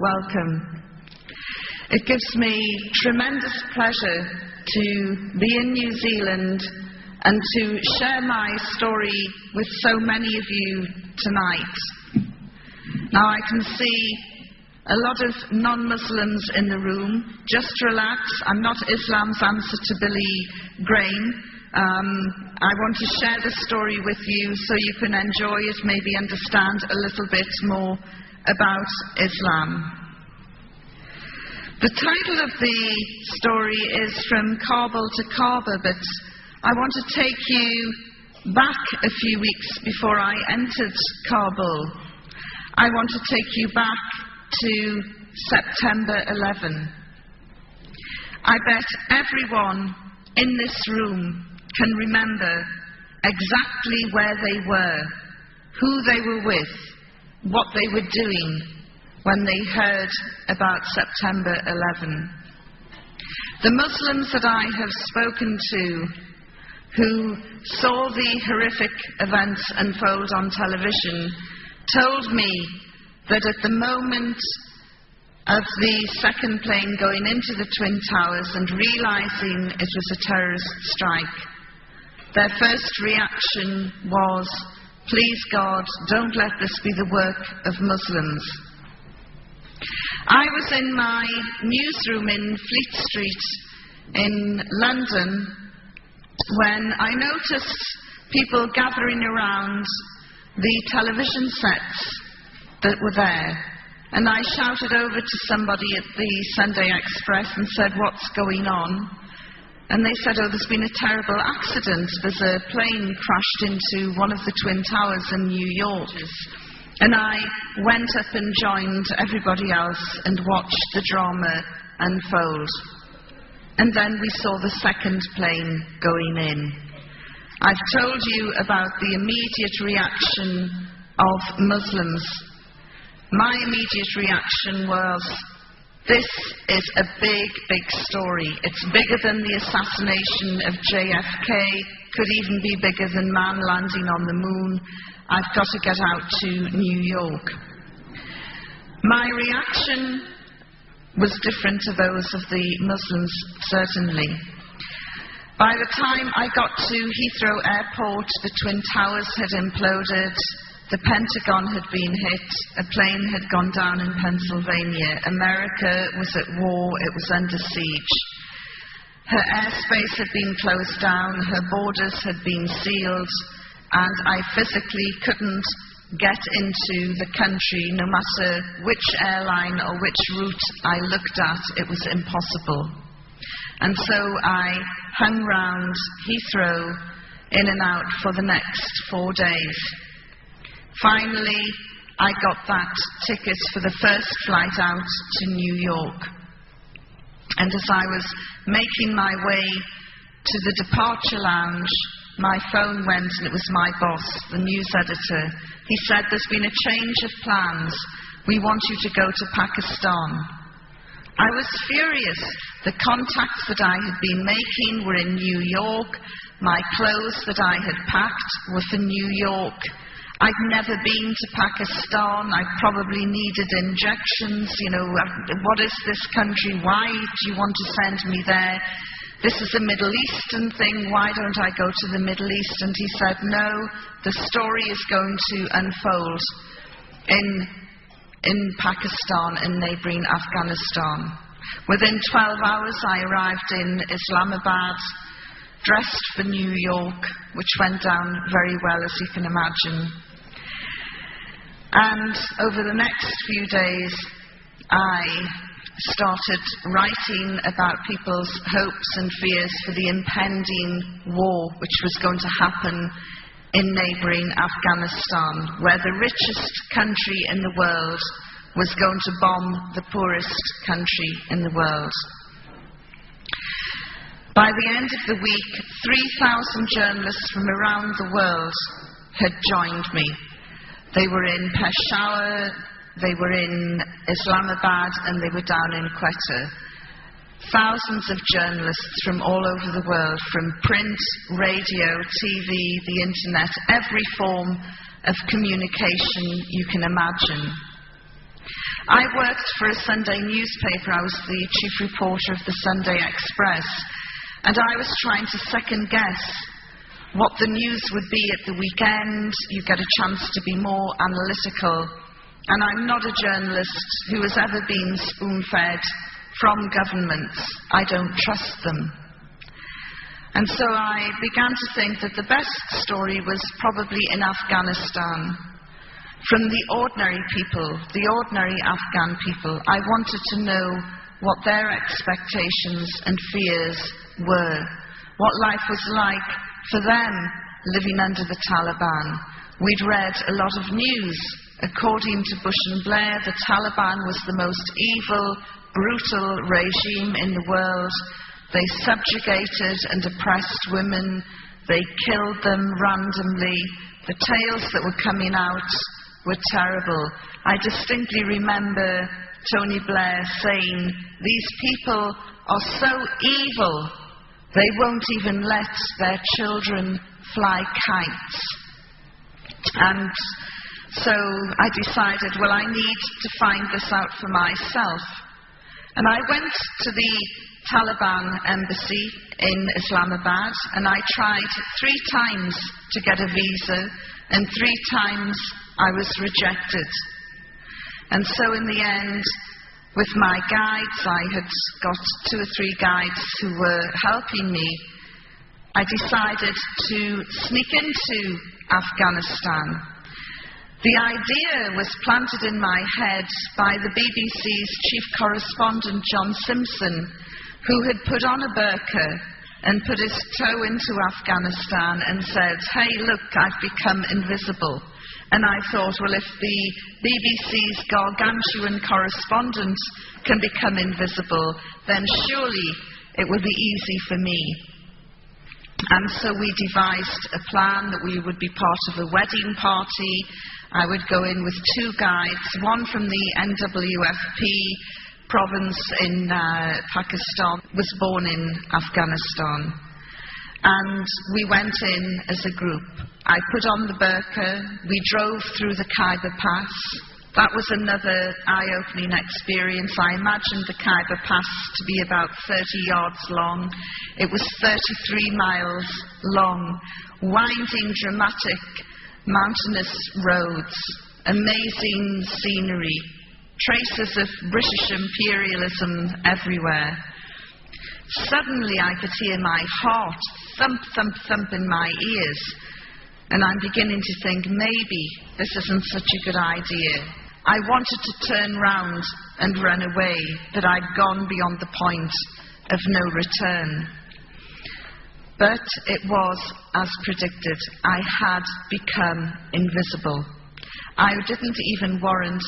welcome. It gives me tremendous pleasure to be in New Zealand and to share my story with so many of you tonight. Now I can see a lot of non-Muslims in the room. Just relax. I'm not Islam's answer to Billy Graham. I want to share the story with you so you can enjoy it, maybe understand a little bit more about Islam. The title of the story is From Kabul to Kaaba, but I want to take you back a few weeks before I entered Kabul. I want to take you back to September 11. I bet everyone in this room can remember exactly where they were, who they were with, what they were doing when they heard about September 11. The Muslims that I have spoken to who saw the horrific events unfold on television told me that at the moment of the second plane going into the Twin Towers and realizing it was a terrorist strike, their first reaction was, "Please God, don't let this be the work of Muslims." I was in my newsroom in Fleet Street in London when I noticed people gathering around the television sets that were there. And I shouted over to somebody at the Sunday Express and said, "What's going on?" And they said, "Oh, there's been a terrible accident. There's a plane crashed into one of the Twin Towers in New York." And I went up and joined everybody else and watched the drama unfold. And then we saw the second plane going in. I've told you about the immediate reaction of Muslims. My immediate reaction was, this is a big, big story. It's bigger than the assassination of JFK, could even be bigger than man landing on the moon. I've got to get out to New York. My reaction was different to those of the Muslims, certainly. By the time I got to Heathrow Airport, the Twin Towers had imploded, the Pentagon had been hit, a plane had gone down in Pennsylvania, America was at war, it was under siege. Her airspace had been closed down, her borders had been sealed, and I physically couldn't get into the country, no matter which airline or which route I looked at, it was impossible. And so I hung round Heathrow in and out for the next 4 days. Finally, I got that ticket for the first flight out to New York. And as I was making my way to the departure lounge, my phone went and it was my boss, the news editor. He said, "There's been a change of plans. We want you to go to Pakistan." I was furious. The contacts that I had been making were in New York. My clothes that I had packed were for New York. I'd never been to Pakistan. I probably needed injections. What is this country? Why do you want to send me there? This is a Middle Eastern thing. Why don't I go to the Middle East? And he said, "No, the story is going to unfold in Pakistan, in neighboring Afghanistan." Within 12 hours, I arrived in Islamabad, dressed for New York, which went down very well, as you can imagine. And over the next few days, I started writing about people's hopes and fears for the impending war which was going to happen in neighboring Afghanistan, where the richest country in the world was going to bomb the poorest country in the world. By the end of the week, 3,000 journalists from around the world had joined me. They were in Peshawar, they were in Islamabad, and they were down in Quetta. Thousands of journalists from all over the world, from print, radio, TV, the internet, every form of communication you can imagine. I worked for a Sunday newspaper. I was the chief reporter of the Sunday Express, and I was trying to second guess what the news would be at the weekend. You get a chance to be more analytical. And I'm not a journalist who has ever been spoon-fed from governments. I don't trust them. And so I began to think that the best story was probably in Afghanistan. From the ordinary people, the ordinary Afghan people, I wanted to know what their expectations and fears were, what life was like for them living under the Taliban. We'd read a lot of news. According to Bush and Blair, the Taliban was the most evil, brutal regime in the world. They subjugated and oppressed women. They killed them randomly. The tales that were coming out were terrible. I distinctly remember Tony Blair saying, "These people are so evil, they won't even let their children fly kites." And so I decided, well, I need to find this out for myself. And I went to the Taliban embassy in Islamabad, and I tried 3 times to get a visa, and 3 times I was rejected. And so in the end, with my guides, I had got 2 or 3 guides who were helping me, I decided to sneak into Afghanistan. The idea was planted in my head by the BBC's chief correspondent, John Simpson, who had put on a burqa and put his toe into Afghanistan and said, "Hey, look, I've become invisible." And I thought, well, if the BBC's gargantuan correspondent can become invisible, then surely it will be easy for me. And so we devised a plan that we would be part of a wedding party. I would go in with 2 guides, one from the NWFP province in Pakistan, was born in Afghanistan. And we went in as a group. I put on the burqa. We drove through the Khyber Pass. That was another eye-opening experience. I imagined the Khyber Pass to be about 30 yards long. It was 33 miles long, winding, dramatic, mountainous roads, amazing scenery, traces of British imperialism everywhere. Suddenly I could hear my heart thump, thump, thump in my ears, and I'm beginning to think, maybe this isn't such a good idea. I wanted to turn round and run away, but I'd gone beyond the point of no return. But it was as predicted. I had become invisible. I didn't even warrant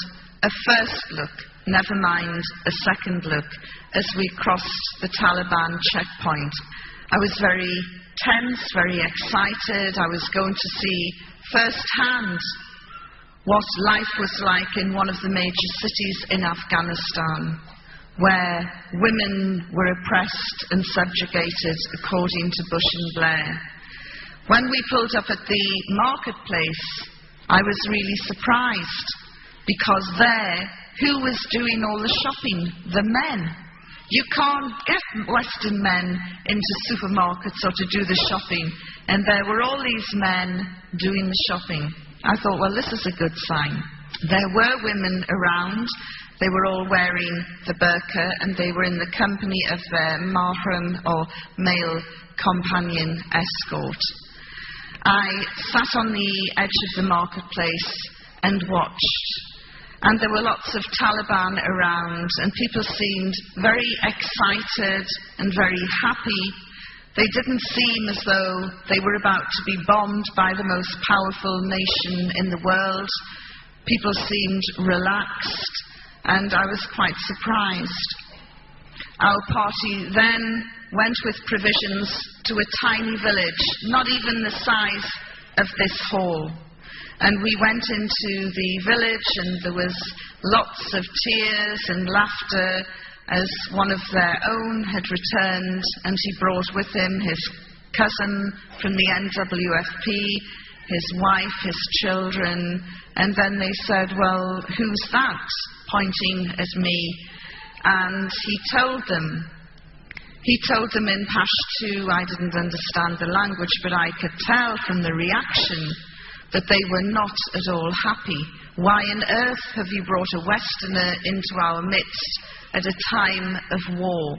a first look, never mind a second look, as we crossed the Taliban checkpoint. I was very tense, very excited. I was going to see firsthand what life was like in one of the major cities in Afghanistan, where women were oppressed and subjugated according to Bush and Blair. When we pulled up at the marketplace, I was really surprised, because there, who was doing all the shopping? The men. You can't get Western men into supermarkets or to do the shopping, and there were all these men doing the shopping. I thought, well, this is a good sign. There were women around. They were all wearing the burqa, and they were in the company of their mahram, or male companion escort. I sat on the edge of the marketplace and watched. And there were lots of Taliban around, and people seemed very excited and very happy. They didn't seem as though they were about to be bombed by the most powerful nation in the world. People seemed relaxed, and I was quite surprised. Our party then went with provisions to a tiny village, not even the size of this hall. And we went into the village, and there was lots of tears and laughter, as one of their own had returned, and he brought with him his cousin from the NWFP. his wife, his children, and then they said, well, who's that? Pointing at me. And he told them in Pashto. I didn't understand the language, but I could tell from the reaction that they were not at all happy. Why on earth have you brought a Westerner into our midst at a time of war?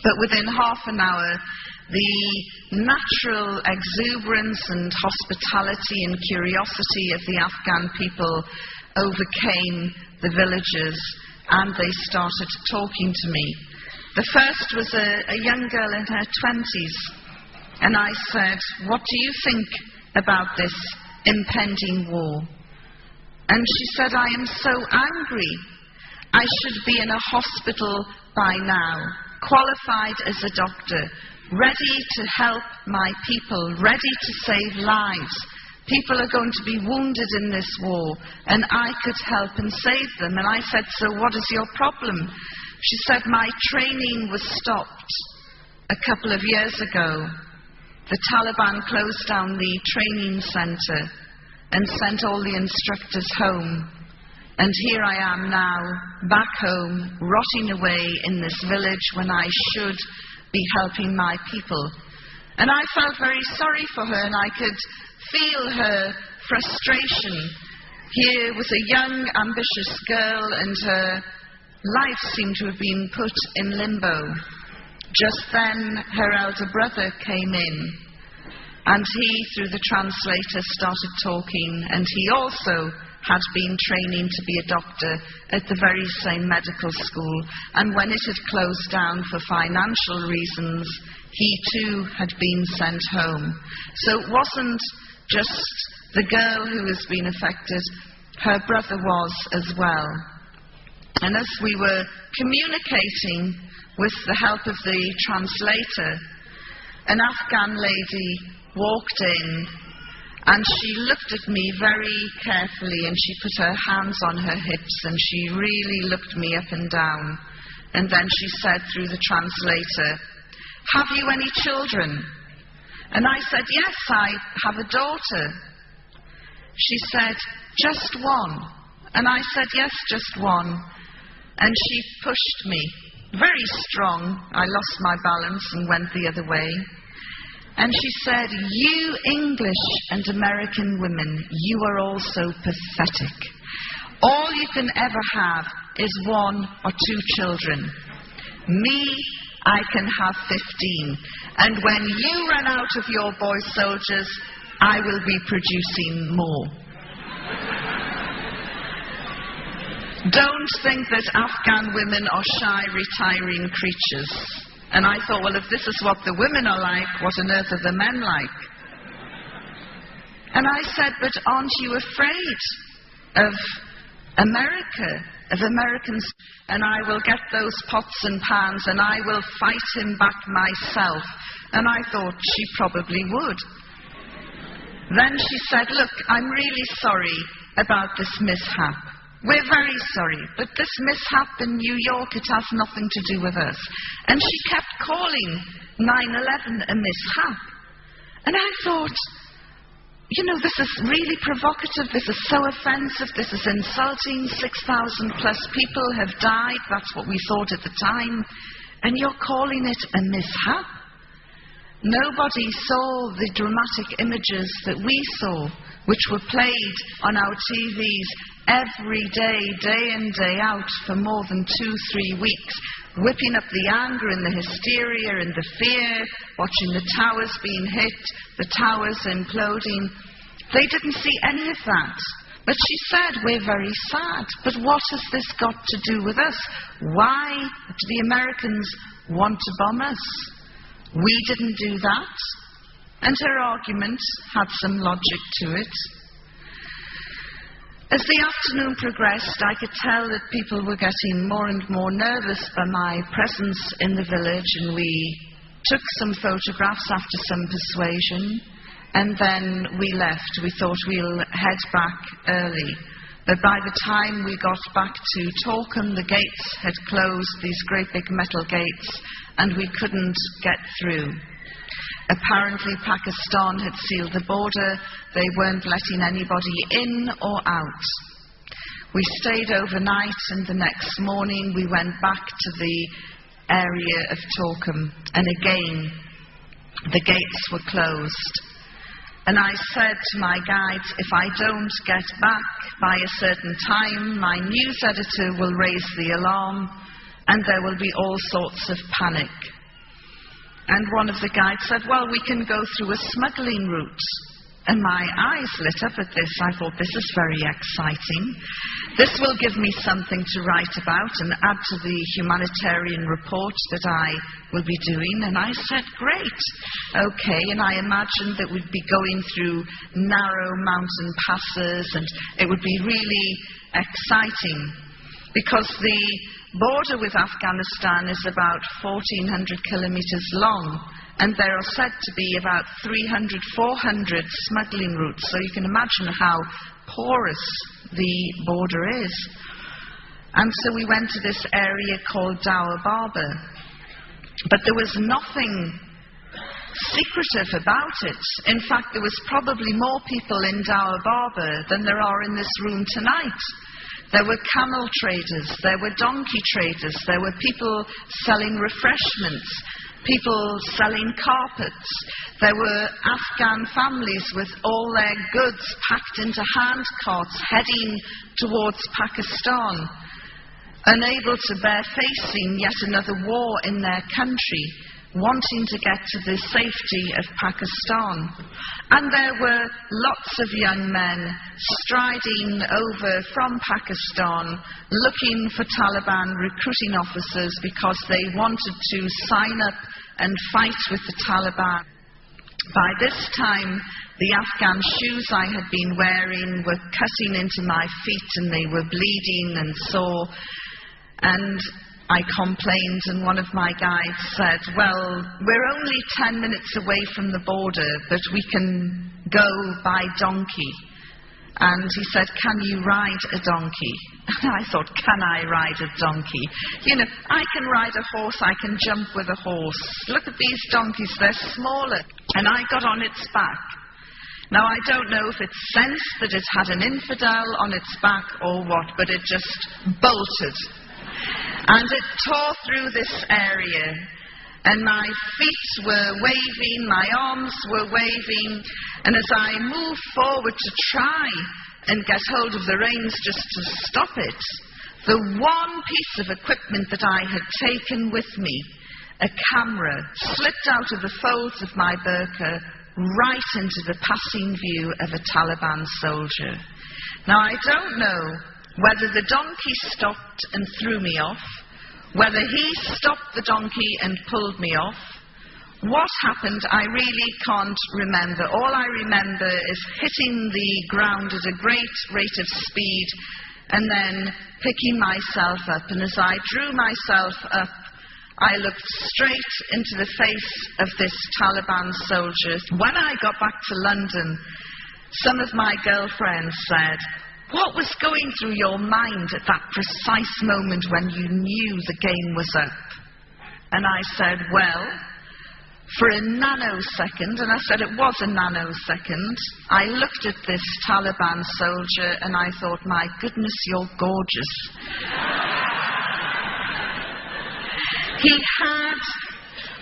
But within half an hour, the natural exuberance and hospitality and curiosity of the Afghan people overcame the villagers, and they started talking to me. The first was a young girl in her 20s, and I said, what do you think about this impending war? And she said, I am so angry. I should be in a hospital by now, qualified as a doctor, ready to help my people, ready to save lives. People are going to be wounded in this war, and I could help and save them. And I said, so what is your problem? She said, my training was stopped a couple of years ago. The Taliban closed down the training center and sent all the instructors home. And here I am now, back home, rotting away in this village when I should be helping my people. And I felt very sorry for her, and I could feel her frustration. Here was a young, ambitious girl, and her life seemed to have been put in limbo. Just then, her elder brother came in, and he, through the translator, started talking, and he also had been training to be a doctor at the very same medical school, and when it had closed down for financial reasons, he too had been sent home. So it wasn't just the girl who was being affected, her brother was as well. And as we were communicating with the help of the translator, an Afghan lady walked in, and she looked at me very carefully, and she put her hands on her hips, and she really looked me up and down. And then she said through the translator, have you any children? And I said, yes, I have a daughter. She said, just one? And I said, yes, just one. And she pushed me, very strong. I lost my balance and went the other way. And she said, you English and American women, you are all so pathetic. All you can ever have is 1 or 2 children. Me, I can have 15. And when you run out of your boy soldiers, I will be producing more. Don't think that Afghan women are shy, retiring creatures. And I thought, well, if this is what the women are like, what on earth are the men like? And I said, but aren't you afraid of America, of Americans? And I will get those pots and pans, and I will fight him back myself. And I thought she probably would. Then she said, look, I'm really sorry about this mishap. We're very sorry, but this mishap in New York, it has nothing to do with us. And she kept calling 9/11 a mishap. And I thought, you know, this is really provocative, this is so offensive, this is insulting, 6,000 plus people have died, that's what we thought at the time, and you're calling it a mishap? Nobody saw the dramatic images that we saw, which were played on our TVs every day, day in, day out, for more than 2-3 weeks, whipping up the anger and the hysteria and the fear, watching the towers being hit, the towers imploding. They didn't see any of that. But she said, we're very sad. But what has this got to do with us? Why do the Americans want to bomb us? We didn't do that. And her argument had some logic to it. As the afternoon progressed, I could tell that people were getting more and more nervous by my presence in the village, and we took some photographs after some persuasion, and then we left. We thought we'll head back early. But by the time we got back to Torkham, the gates had closed, these great big metal gates, and we couldn't get through. Apparently Pakistan had sealed the border. They weren't letting anybody in or out. We stayed overnight, and the next morning we went back to the area of Torkham, and again the gates were closed. And I said to my guides, if I don't get back by a certain time, my news editor will raise the alarm and there will be all sorts of panic. And one of the guides said, well, we can go through a smuggling route. And my eyes lit up at this. I thought, this is very exciting. This will give me something to write about and add to the humanitarian report that I will be doing. And I said, great, okay. And I imagined that we'd be going through narrow mountain passes, and it would be really exciting, because the border with Afghanistan is about 1,400 kilometers long. And there are said to be about 300, 400 smuggling routes. So you can imagine how porous the border is. And so we went to this area called Dower Barber. But there was nothing secretive about it. In fact, there was probably more people in Dower Barber than there are in this room tonight. There were camel traders, there were donkey traders, there were people selling refreshments, people selling carpets. There were Afghan families with all their goods packed into hand carts heading towards Pakistan, unable to bear facing yet another war in their country, wanting to get to the safety of Pakistan. And there were lots of young men striding over from Pakistan looking for Taliban recruiting officers because they wanted to sign up and fight with the Taliban. By this time, the Afghan shoes I had been wearing were cutting into my feet and they were bleeding and sore. And I complained, and one of my guides said, well, we're only 10 minutes away from the border, but we can go by donkey. And he said, can you ride a donkey? And I thought, can I ride a donkey? You know, I can ride a horse, I can jump with a horse. Look at these donkeys, they're smaller. And I got on its back. Now, I don't know if it sensed that it had an infidel on its back or what, but it just bolted. And it tore through this area, and my feet were waving, my arms were waving, and as I moved forward to try and get hold of the reins just to stop it, the one piece of equipment that I had taken with me, a camera, slipped out of the folds of my burqa right into the passing view of a Taliban soldier. Now, I don't know whether the donkey stopped and threw me off, whether he stopped the donkey and pulled me off. What happened, I really can't remember. All I remember is hitting the ground at a great rate of speed and then picking myself up. And as I drew myself up, I looked straight into the face of this Taliban soldier. When I got back to London, some of my girlfriends said, what was going through your mind at that precise moment when you knew the game was up? And I said, well, for a nanosecond, and I said it was a nanosecond, I looked at this Taliban soldier and I thought, my goodness, you're gorgeous. He had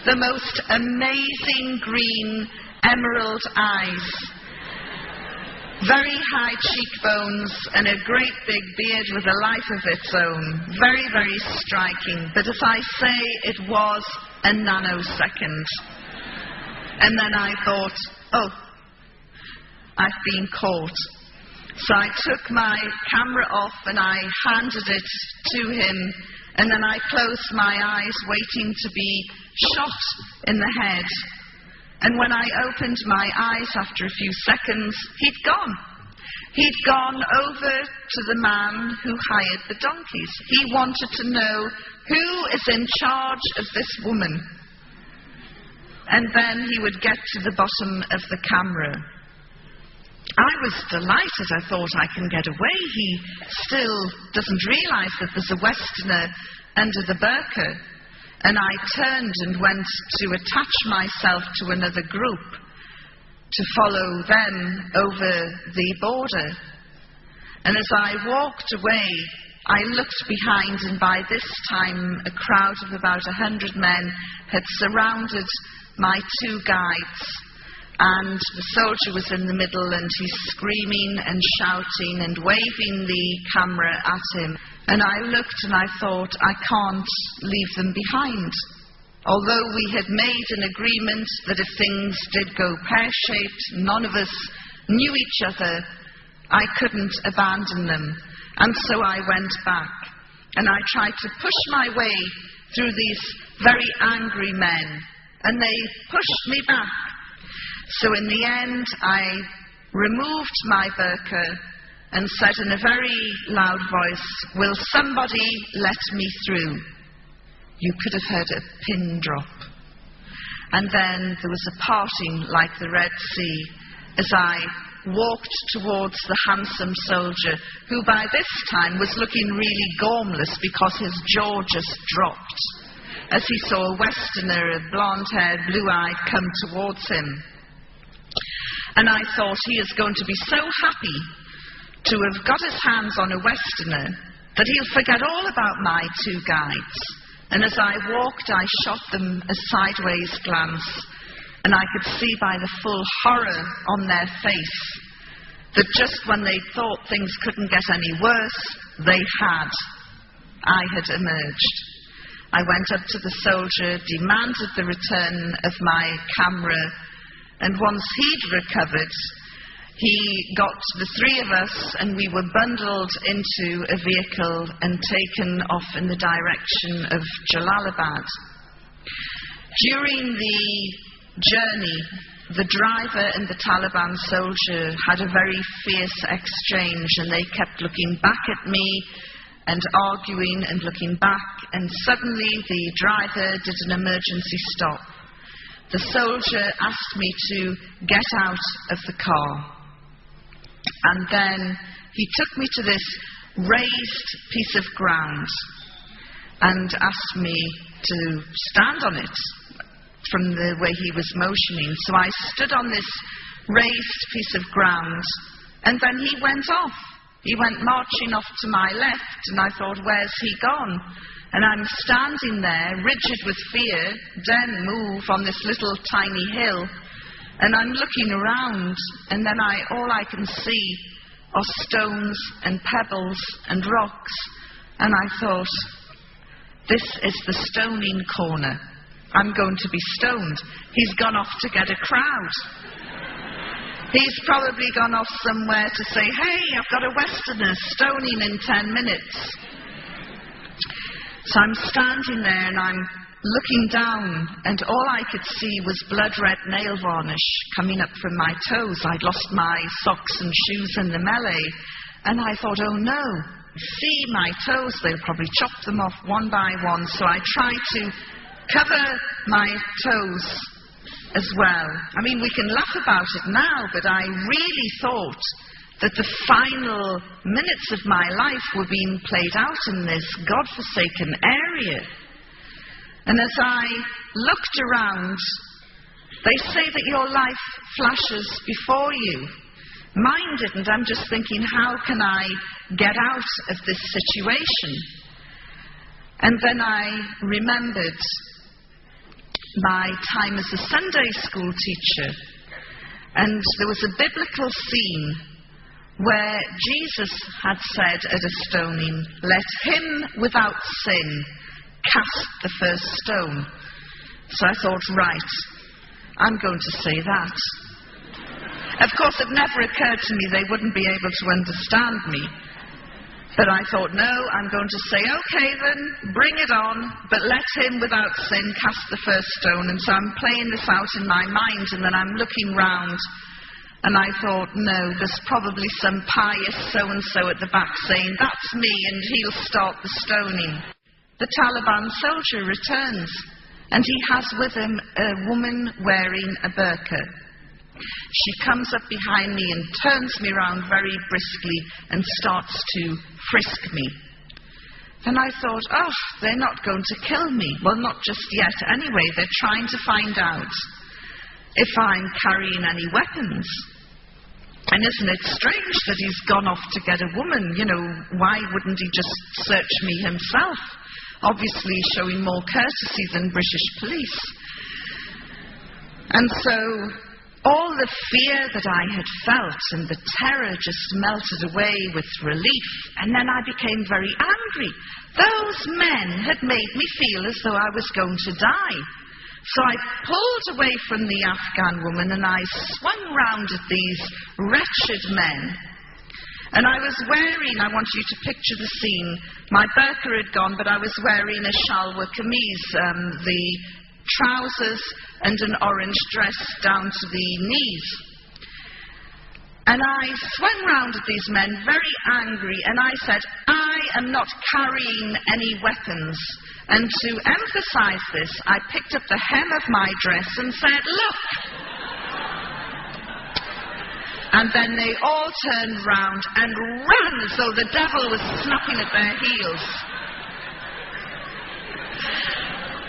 the most amazing green emerald eyes, very high cheekbones and a great big beard with a life of its own. Very, very striking. But as I say, it was a nanosecond. And then I thought, oh, I've been caught. So I took my camera off and I handed it to him. And then I closed my eyes, waiting to be shot in the head. And when I opened my eyes after a few seconds, he'd gone. He'd gone over to the man who hired the donkeys. He wanted to know who is in charge of this woman. And then he would get to the bottom of the camera. I was delighted. I thought, I can get away. He still doesn't realize that there's a Westerner under the burqa. and I turned and went to attach myself to another group, to follow them over the border. And as I walked away, I looked behind, and by this time a crowd of about 100 men had surrounded my two guides, and the soldier was in the middle, and he's screaming and shouting and waving the camera at him. And I looked and I thought, I can't leave them behind. Although we had made an agreement that if things did go pear-shaped, none of us knew each other, I couldn't abandon them. And so I went back, and I tried to push my way through these very angry men, and they pushed me back. So in the end, I removed my burqa and said in a very loud voice, "Will somebody let me through?" You could have heard a pin drop. And then there was a parting like the Red Sea as I walked towards the handsome soldier, who by this time was looking really gormless because his jaw just dropped as he saw a Westerner, a blonde-haired, blue-eyed, come towards him. And I thought, he is going to be so happy to have got his hands on a Westerner that he'll forget all about my two guides. And as I walked, I shot them a sideways glance, and I could see by the full horror on their face that just when they thought things couldn't get any worse, they had. I had emerged. I went up to the soldier, demanded the return of my camera, and once he'd recovered, he got the three of us, and we were bundled into a vehicle and taken off in the direction of Jalalabad. During the journey, the driver and the Taliban soldier had a very fierce exchange, and they kept looking back at me and arguing and looking back, and suddenly the driver did an emergency stop. The soldier asked me to get out of the car, and then he took me to this raised piece of ground and asked me to stand on it from the way he was motioning. So I stood on this raised piece of ground, and then he went off. He went marching off to my left, and I thought, where's he gone? And I'm standing there, rigid with fear, daren't move on this little tiny hill, and I'm looking around, and then all I can see are stones and pebbles and rocks, and I thought, this is the stoning corner. I'm going to be stoned. He's gone off to get a crowd. He's probably gone off somewhere to say, hey, I've got a Westerner stoning in 10 minutes. So I'm standing there and I'm looking down, and all I could see was blood-red nail varnish coming up from my toes. I'd lost my socks and shoes in the melee, and I thought, oh no, see my toes, they'll probably chop them off one by one. So I tried to cover my toes as well. I mean, we can laugh about it now, but I really thought that the final minutes of my life were being played out in this God-forsaken area. And as I looked around, they say that your life flashes before you. Mine didn't. I'm just thinking, how can I get out of this situation? And then I remembered my time as a Sunday school teacher, and there was a biblical scene where Jesus had said at a stoning, let him without sin cast the first stone. So I thought, right, I'm going to say that. Of course, it never occurred to me they wouldn't be able to understand me. But I thought, no, I'm going to say, okay then, bring it on, but let him without sin cast the first stone. And so I'm playing this out in my mind, and then I'm looking round, and I thought, no, there's probably some pious so-and-so at the back saying, that's me, and he'll start the stoning. The Taliban soldier returns, and he has with him a woman wearing a burqa. She comes up behind me and turns me round very briskly and starts to frisk me. And I thought, oh, they're not going to kill me. Well, not just yet. Anyway, they're trying to find out if I'm carrying any weapons. And isn't it strange that he's gone off to get a woman? You know, why wouldn't he just search me himself? Obviously showing more courtesy than British police. And so all the fear that I had felt and the terror just melted away with relief. And then I became very angry. Those men had made me feel as though I was going to die. So I pulled away from the Afghan woman and I swung round at these wretched men. And I was wearing, I want you to picture the scene, my burqa had gone, but I was wearing a shalwar kameez, the trousers and an orange dress down to the knees. And I swung round at these men, very angry, and I said, I am not carrying any weapons. And to emphasize this, I picked up the hem of my dress and said, look! And then they all turned round and ran as though the devil was snapping at their heels.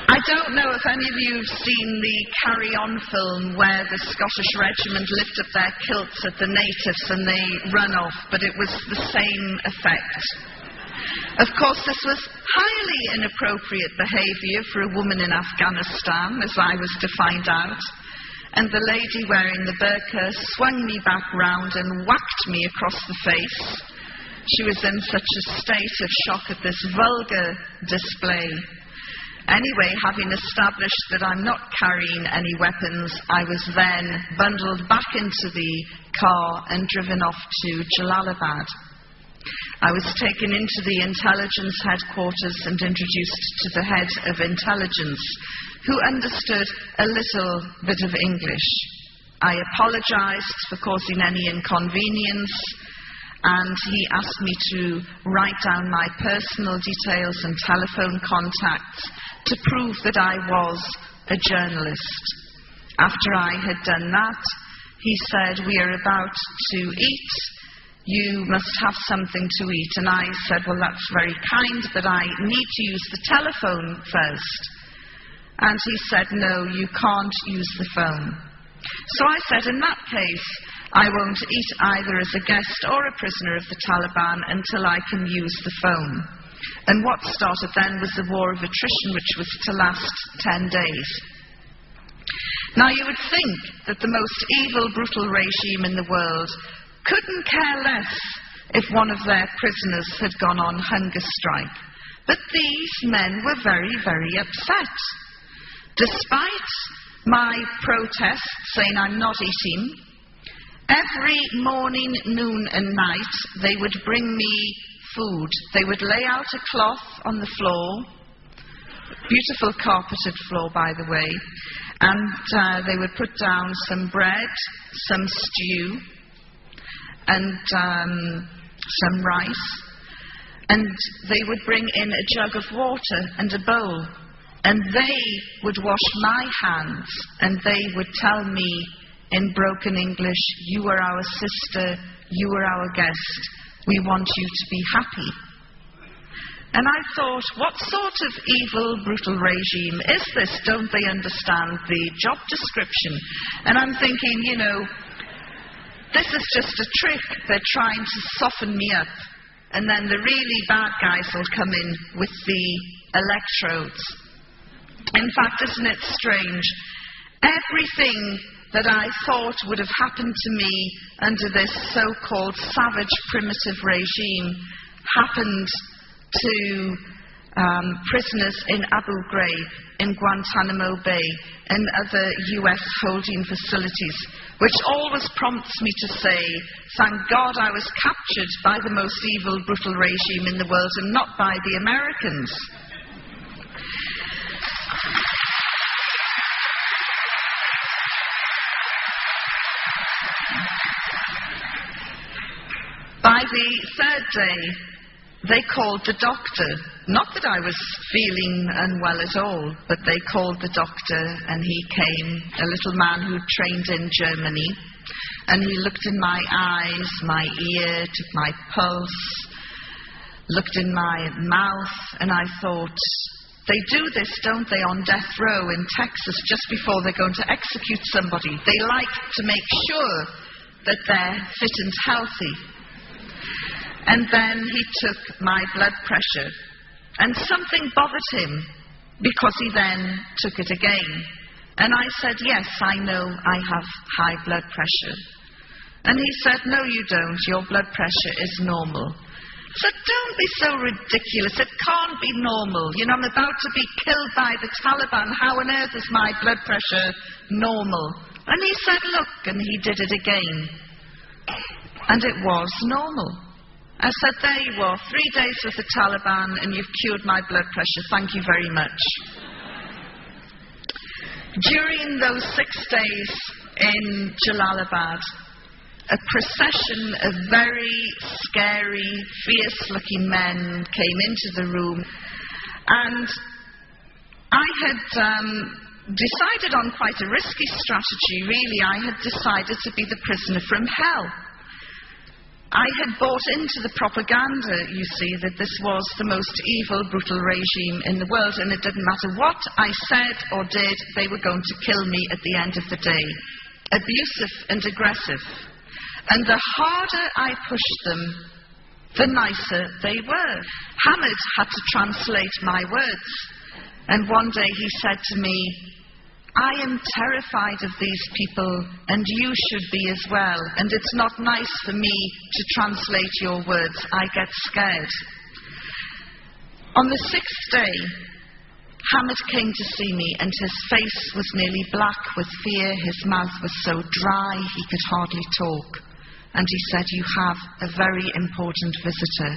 I don't know if any of you have seen the Carry On film where the Scottish regiment lift up their kilts at the natives and they run off, but it was the same effect. Of course, this was highly inappropriate behaviour for a woman in Afghanistan, as I was to find out. And the lady wearing the burqa swung me back round and whacked me across the face. She was in such a state of shock at this vulgar display. Anyway, having established that I'm not carrying any weapons, I was then bundled back into the car and driven off to Jalalabad. I was taken into the intelligence headquarters and introduced to the head of intelligence, who understood a little bit of English. I apologized for causing any inconvenience, and he asked me to write down my personal details and telephone contacts to prove that I was a journalist. After I had done that, he said, we are about to eat. You must have something to eat. And I said, well, that's very kind, but I need to use the telephone first. And he said, no, you can't use the phone. So I said, in that case, I won't eat either as a guest or a prisoner of the Taliban until I can use the phone. And what started then was the war of attrition, which was to last 10 days. Now, you would think that the most evil, brutal regime in the world couldn't care less if one of their prisoners had gone on hunger strike. But these men were very, very upset. Despite my protest saying I'm not eating, every morning, noon and night they would bring me food. They would lay out a cloth on the floor, beautiful carpeted floor by the way, and they would put down some bread, some stew, and some rice, and they would bring in a jug of water and a bowl, and they would wash my hands, and they would tell me in broken English, you are our sister, you are our guest, we want you to be happy. And I thought, what sort of evil, brutal regime is this? Don't they understand the job description? And I'm thinking, you know, this is just a trick. They're trying to soften me up. And then the really bad guys will come in with the electrodes. In fact, isn't it strange? Everything that I thought would have happened to me under this so-called savage primitive regime happened to prisoners in Abu Ghraib, in Guantanamo Bay, and other US holding facilities, which always prompts me to say, thank God I was captured by the most evil, brutal regime in the world and not by the Americans. By the third day, they called the doctor. Not that I was feeling unwell at all, but they called the doctor and he came, a little man who trained in Germany, and he looked in my eyes, my ear, took my pulse, looked in my mouth, and I thought, they do this, don't they, on death row in Texas just before they're going to execute somebody. They like to make sure that they're fit and healthy. And then he took my blood pressure, and something bothered him because he then took it again. And I said, yes, I know I have high blood pressure. And he said, no, you don't. Your blood pressure is normal. So don't be so ridiculous. It can't be normal. You know, I'm about to be killed by the Taliban. How on earth is my blood pressure normal? And he said, look, and he did it again. And it was normal. I said, there you are, 3 days with the Taliban and you've cured my blood pressure. Thank you very much. During those 6 days in Jalalabad, a procession of very scary, fierce-looking men came into the room, and I had decided on quite a risky strategy, really. I had decided to be the prisoner from hell. I had bought into the propaganda, you see, that this was the most evil, brutal regime in the world, and it didn't matter what I said or did, they were going to kill me at the end of the day. Abusive and aggressive. And the harder I pushed them, the nicer they were. Hamid had to translate my words. And one day he said to me, I am terrified of these people, and you should be as well. And it's not nice for me to translate your words. I get scared. On the 6th day, Hamid came to see me, and his face was nearly black with fear. His mouth was so dry he could hardly talk. And he said, you have a very important visitor.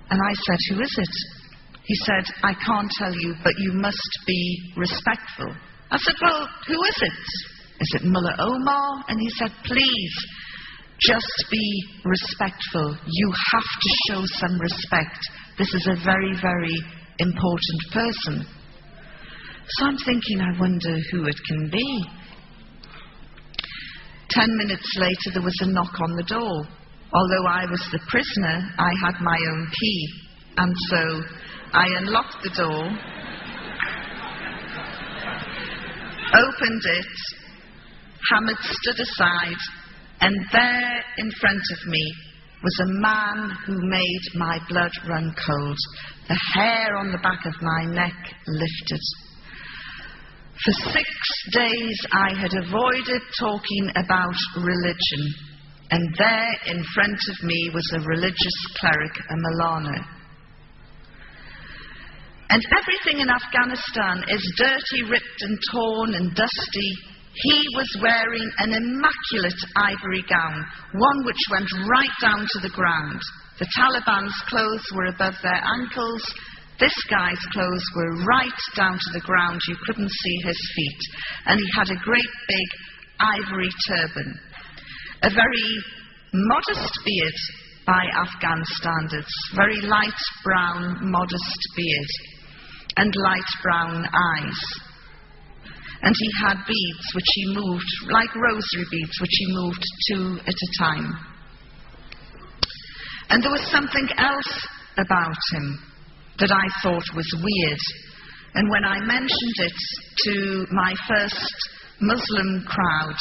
And I said, who is it? He said, I can't tell you, but you must be respectful. I said, well, who is it? Is it Mullah Omar? And he said, please, just be respectful. You have to show some respect. This is a very, very important person. So I'm thinking, I wonder who it can be. 10 minutes later, there was a knock on the door. Although I was the prisoner, I had my own key. And so I unlocked the door, opened it, Hamid stood aside, and there in front of me was a man who made my blood run cold. The hair on the back of my neck lifted. For 6 days I had avoided talking about religion, and there in front of me was a religious cleric, a Maulana. And everything in Afghanistan is dirty, ripped and torn and dusty. He was wearing an immaculate ivory gown, one which went right down to the ground. The Taliban's clothes were above their ankles. This guy's clothes were right down to the ground. You couldn't see his feet. And he had a great big ivory turban. A very modest beard by Afghan standards. Very light brown, modest beard. And light brown eyes. And he had beads which he moved, like rosary beads, which he moved 2 at a time. And there was something else about him that I thought was weird. And when I mentioned it to my first Muslim crowd,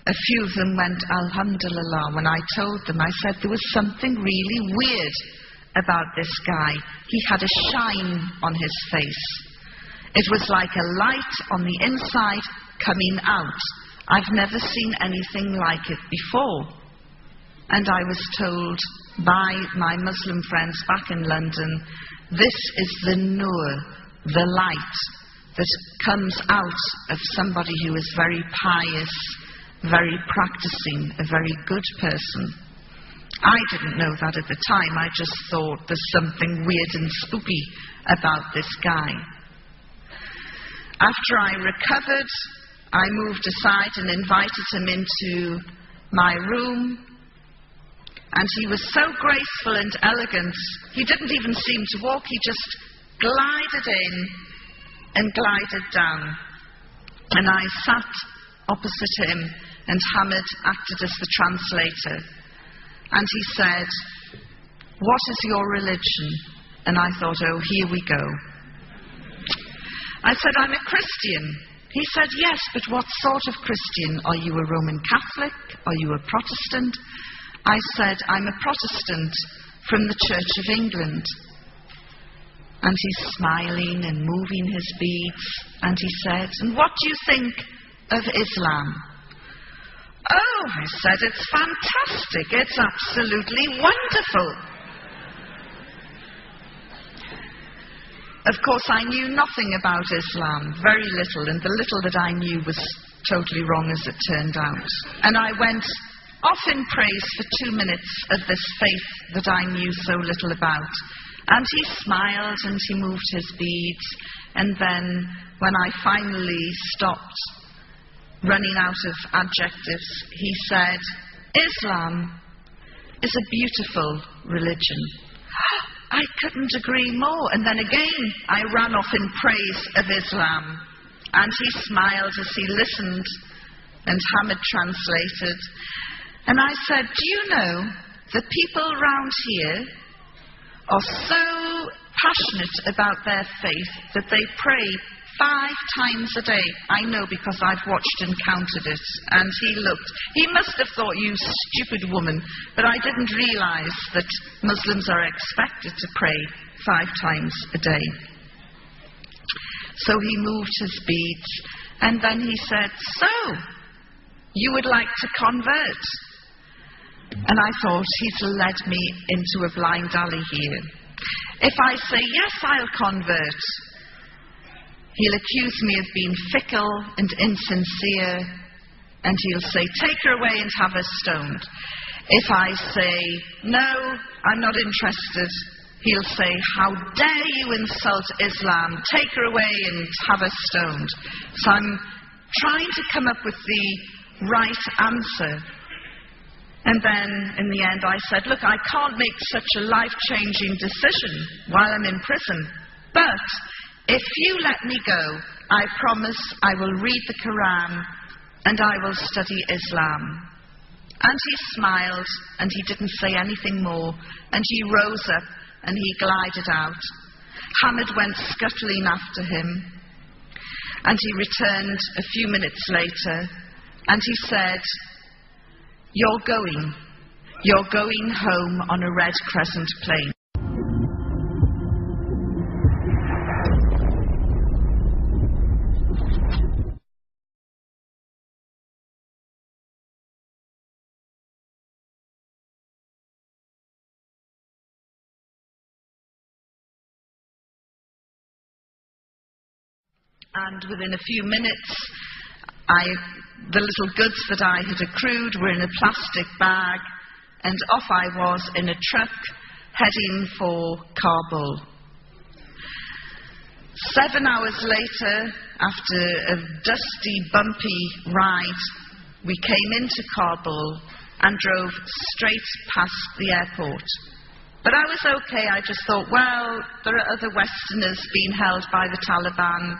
a few of them went, Alhamdulillah. When I told them, I said there was something really weird about this guy. He had a shine on his face. It was like a light on the inside coming out. I've never seen anything like it before. And I was told by my Muslim friends back in London, this is the nur, the light that comes out of somebody who is very pious, very practicing, a very good person. I didn't know that at the time. I just thought there's something weird and spooky about this guy. After I recovered, I moved aside and invited him into my room. And he was so graceful and elegant, he didn't even seem to walk. He just glided in and glided down. And I sat opposite him, and Hamid acted as the translator. And he said, "What is your religion?" And I thought, oh, here we go. I said, "I'm a Christian." He said, "Yes, but what sort of Christian? Are you a Roman Catholic? Are you a Protestant?" I said, "I'm a Protestant from the Church of England." And he's smiling and moving his beads, and he said, "And what do you think of Islam?" "Oh," I said, "it's fantastic. It's absolutely wonderful." Of course, I knew nothing about Islam, very little, and the little that I knew was totally wrong as it turned out. And I went off in praise for 2 minutes of this faith that I knew so little about. And he smiled and he moved his beads, and then when I finally stopped running out of adjectives, he said, "Islam is a beautiful religion." I couldn't agree more. And then again, I ran off in praise of Islam. And he smiled as he listened, and Hamid translated. And I said, "Do you know, the people around here are so passionate about their faith that they pray 5 times a day." I know because I've watched and counted it. And he looked. He must have thought, "You stupid woman." But I didn't realize that Muslims are expected to pray 5 times a day. So he moved his beads. And then he said, "So, you would like to convert?" And I thought, he's led me into a blind alley here. If I say, "Yes, I'll convert," he'll accuse me of being fickle and insincere, and he'll say, "Take her away and have her stoned." If I say, "No, I'm not interested," he'll say, "How dare you insult Islam? Take her away and have her stoned." So I'm trying to come up with the right answer. And then, in the end, I said, "Look, I can't make such a life-changing decision while I'm in prison. But if you let me go, I promise I will read the Quran and I will study Islam." And he smiled, and he didn't say anything more. And he rose up, and he glided out. Hamid went scuttling after him. And he returned a few minutes later, and he said, You're going home on a red crescent plane." And within a few minutes, the little goods that I had accrued were in a plastic bag, and off I was in a truck heading for Kabul. 7 hours later, after a dusty, bumpy ride, we came into Kabul and drove straight past the airport. But I was okay. I just thought, well, there are other Westerners being held by the Taliban.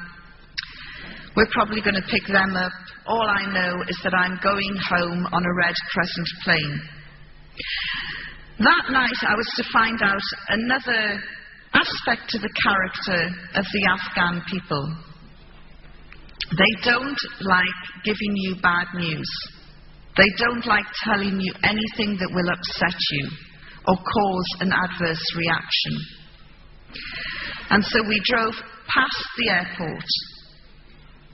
We're probably going to pick them up. All I know is that I'm going home on a red crescent plane. That night I was to find out another aspect to the character of the Afghan people. They don't like giving you bad news. They don't like telling you anything that will upset you or cause an adverse reaction. And so we drove past the airport.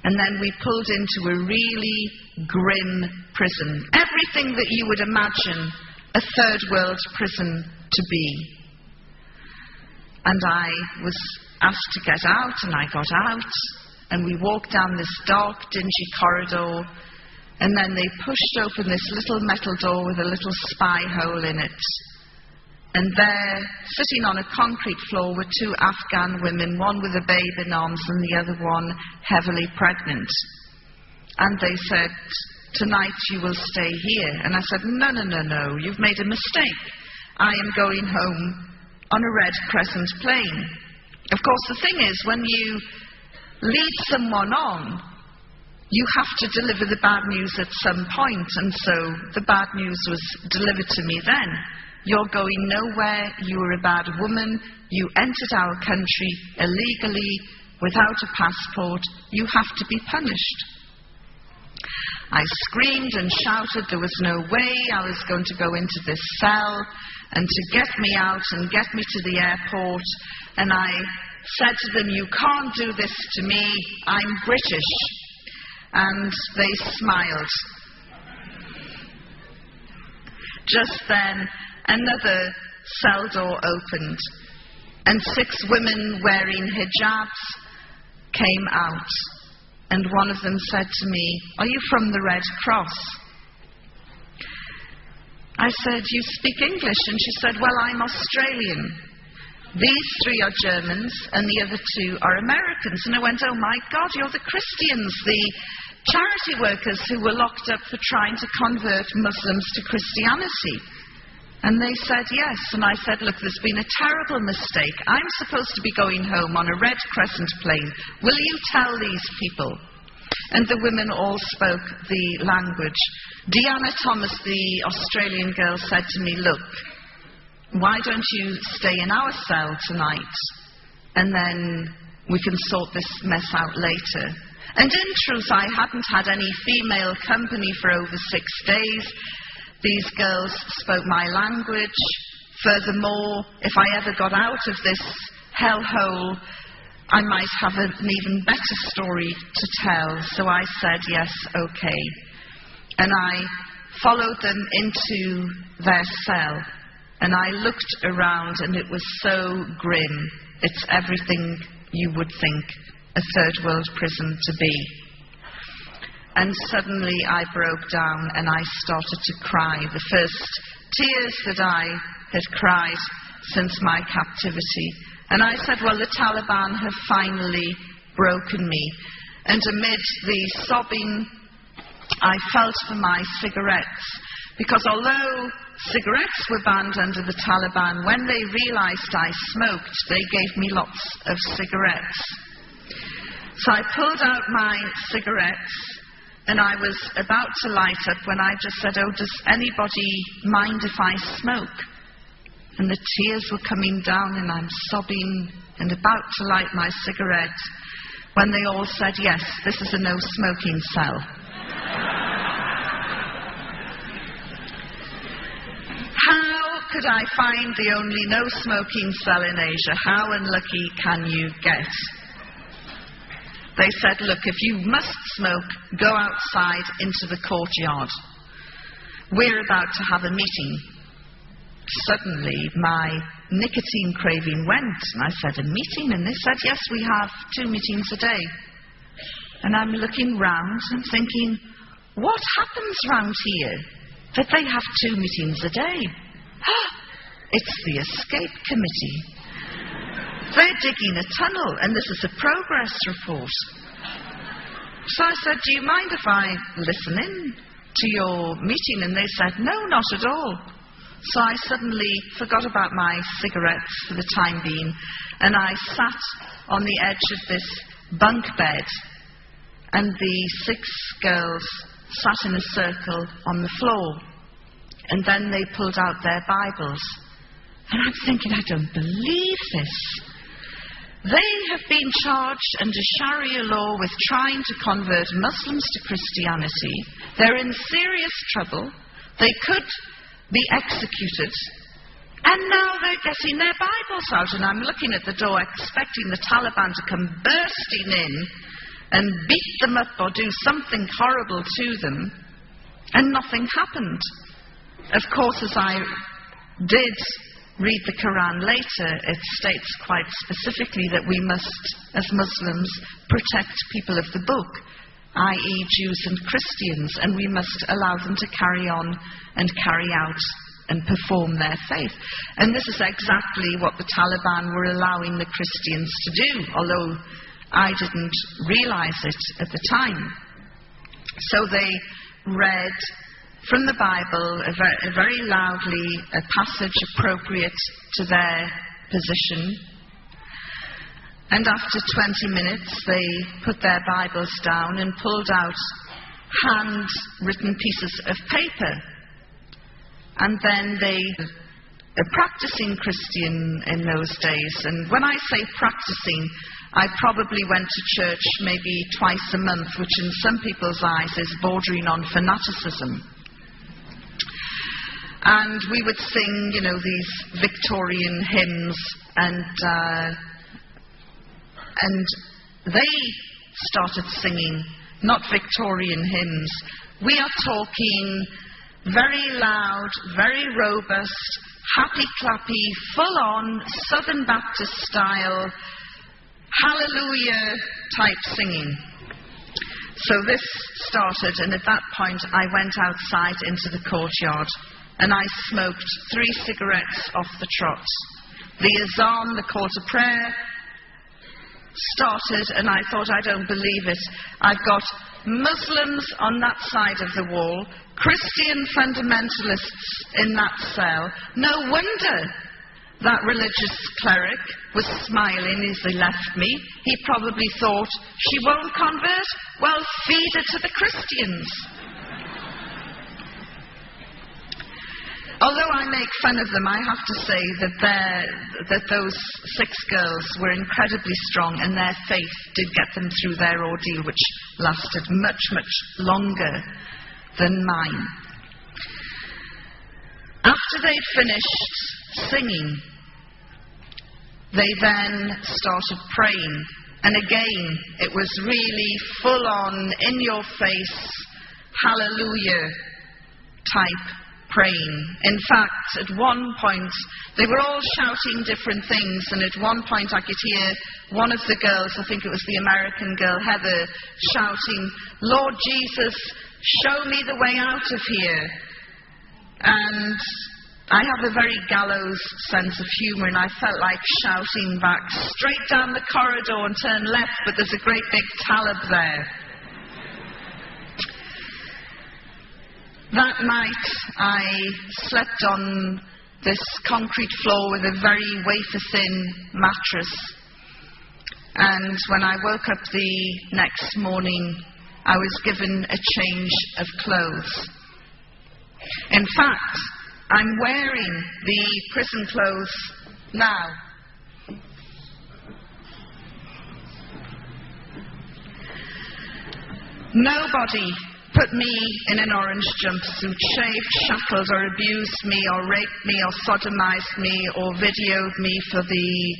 And then we pulled into a really grim prison. Everything that you would imagine a third world prison to be. And I was asked to get out, and I got out. And we walked down this dark, dingy corridor. And then they pushed open this little metal door with a little spy hole in it. And there, sitting on a concrete floor, were 2 Afghan women, one with a babe in arms and the other one heavily pregnant. And they said, "Tonight you will stay here." And I said, No, you've made a mistake. I am going home on a red crescent plane. Of course, the thing is, when you lead someone on, you have to deliver the bad news at some point. And so the bad news was delivered to me then. You're going nowhere. You are a bad woman. You entered our country illegally without a passport. You have to be punished. I screamed and shouted. There was no way I was going to go into this cell and to get me out and get me to the airport. And I said to them, you can't do this to me. I'm British. And they smiled. Just then, another cell door opened, and 6 women wearing hijabs came out. And one of them said to me, are you from the Red Cross? I said, you speak English? And she said, well, I'm Australian. These 3 are Germans, and the other 2 are Americans. And I went, oh my God, you're the Christians, the charity workers who were locked up for trying to convert Muslims to Christianity. And they said yes. And I said, look, there's been a terrible mistake. I'm supposed to be going home on a Red Crescent plane. Will you tell these people? And the women all spoke the language. Deanna Thomas, the Australian girl, said to me, look, why don't you stay in our cell tonight? And then we can sort this mess out later. And in truth, I hadn't had any female company for over 6 days. These girls spoke my language. Furthermore, if I ever got out of this hellhole, I might have an even better story to tell. So I said, yes, okay. And I followed them into their cell. And I looked around, and it was so grim. It's everything you would think a third world prison to be. And suddenly I broke down and I started to cry. The first tears that I had cried since my captivity. And I said, well, the Taliban have finally broken me. And amid the sobbing, I felt for my cigarettes. Because although cigarettes were banned under the Taliban, when they realized I smoked, they gave me lots of cigarettes. So I pulled out my cigarettes, and I was about to light up when I just said, oh, does anybody mind if I smoke? And the tears were coming down, and I'm sobbing and about to light my cigarette, when they all said, yes, this is a no-smoking cell. How could I find the only no-smoking cell in Asia? How unlucky can you get? They said, look, if you must smoke, go outside into the courtyard. We're about to have a meeting. Suddenly, my nicotine craving went, and I said, a meeting? And they said, yes, we have 2 meetings a day. And I'm looking round and thinking, what happens round here that they have 2 meetings a day? It's the escape committee. They're digging a tunnel, and this is a progress report. So I said, do you mind if I listen in to your meeting? And they said, no, not at all. So I suddenly forgot about my cigarettes for the time being, and I sat on the edge of this bunk bed, and the 6 girls sat in a circle on the floor. And then they pulled out their Bibles. And I'm thinking, I don't believe this. They have been charged under Sharia law with trying to convert Muslims to Christianity. They're in serious trouble. They could be executed. And now they're getting their Bibles out. And I'm looking at the door expecting the Taliban to come bursting in and beat them up or do something horrible to them. And nothing happened. Of course, as I did read the Quran later, it states quite specifically that we must, as Muslims, protect people of the book, i.e. Jews and Christians, and we must allow them to carry on and carry out and perform their faith. And this is exactly what the Taliban were allowing the Christians to do, although I didn't realize it at the time. So they read from the Bible, very loudly, a passage appropriate to their position. And after 20 minutes, they put their Bibles down and pulled out handwritten pieces of paper. And then they a practicing Christian in those days. And when I say practicing, I probably went to church maybe twice a month, which in some people's eyes is bordering on fanaticism. And we would sing, these Victorian hymns, and they started singing, not Victorian hymns. We are talking very loud, very robust, happy-clappy, full-on, Southern Baptist style, hallelujah type singing. So this started, and at that point I went outside into the courtyard and I smoked 3 cigarettes off the trot. The azan, the call to prayer, started, and I thought, I don't believe it. I've got Muslims on that side of the wall, Christian fundamentalists in that cell. No wonder that religious cleric was smiling as he left me. He probably thought, she won't convert? Well, feed her to the Christians. Although I make fun of them, I have to say that those 6 girls were incredibly strong, and their faith did get them through their ordeal, which lasted much, much longer than mine. After they'd finished singing, they then started praying. And again, it was really full-on, in-your-face, hallelujah type praying. In fact, at one point, they were all shouting different things, and at one point I could hear one of the girls, I think it was the American girl, Heather, shouting, Lord Jesus, show me the way out of here. And I have a very gallows sense of humour, and I felt like shouting back, straight down the corridor and turn left, but there's a great big talib there. That night I slept on this concrete floor with a very wafer-thin mattress. And when I woke up the next morning, I was given a change of clothes. In fact, I'm wearing the prison clothes now. Nobody put me in an orange jumpsuit, shaved, shackled, or abused me, or raped me, or sodomized me, or videoed me for the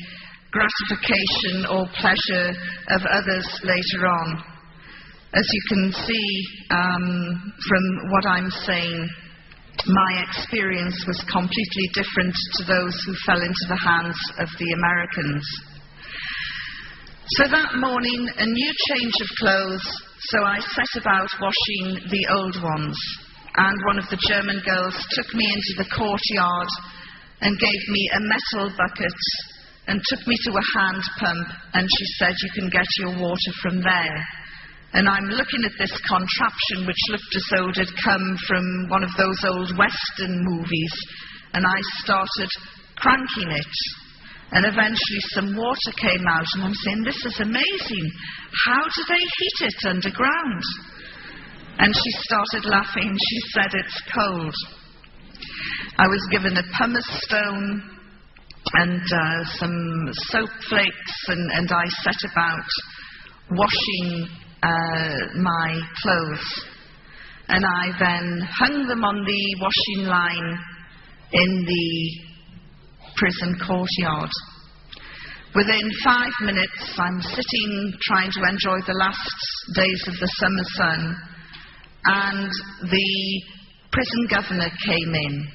gratification or pleasure of others later on. As you can see from what I'm saying, my experience was completely different to those who fell into the hands of the Americans. So that morning, a new change of clothes, so I set about washing the old ones. And one of the German girls took me into the courtyard and gave me a metal bucket and took me to a hand pump, and she said, you can get your water from there. And I'm looking at this contraption which looked as though it had come from one of those old Western movies, and I started cranking it. And eventually some water came out, and I'm saying, this is amazing. How do they heat it underground? And she started laughing. She said, it's cold. I was given a pumice stone and some soap flakes, and I set about washing my clothes. And I then hung them on the washing line in the prison courtyard. Within 5 minutes, I'm sitting trying to enjoy the last days of the summer sun, and the prison governor came in,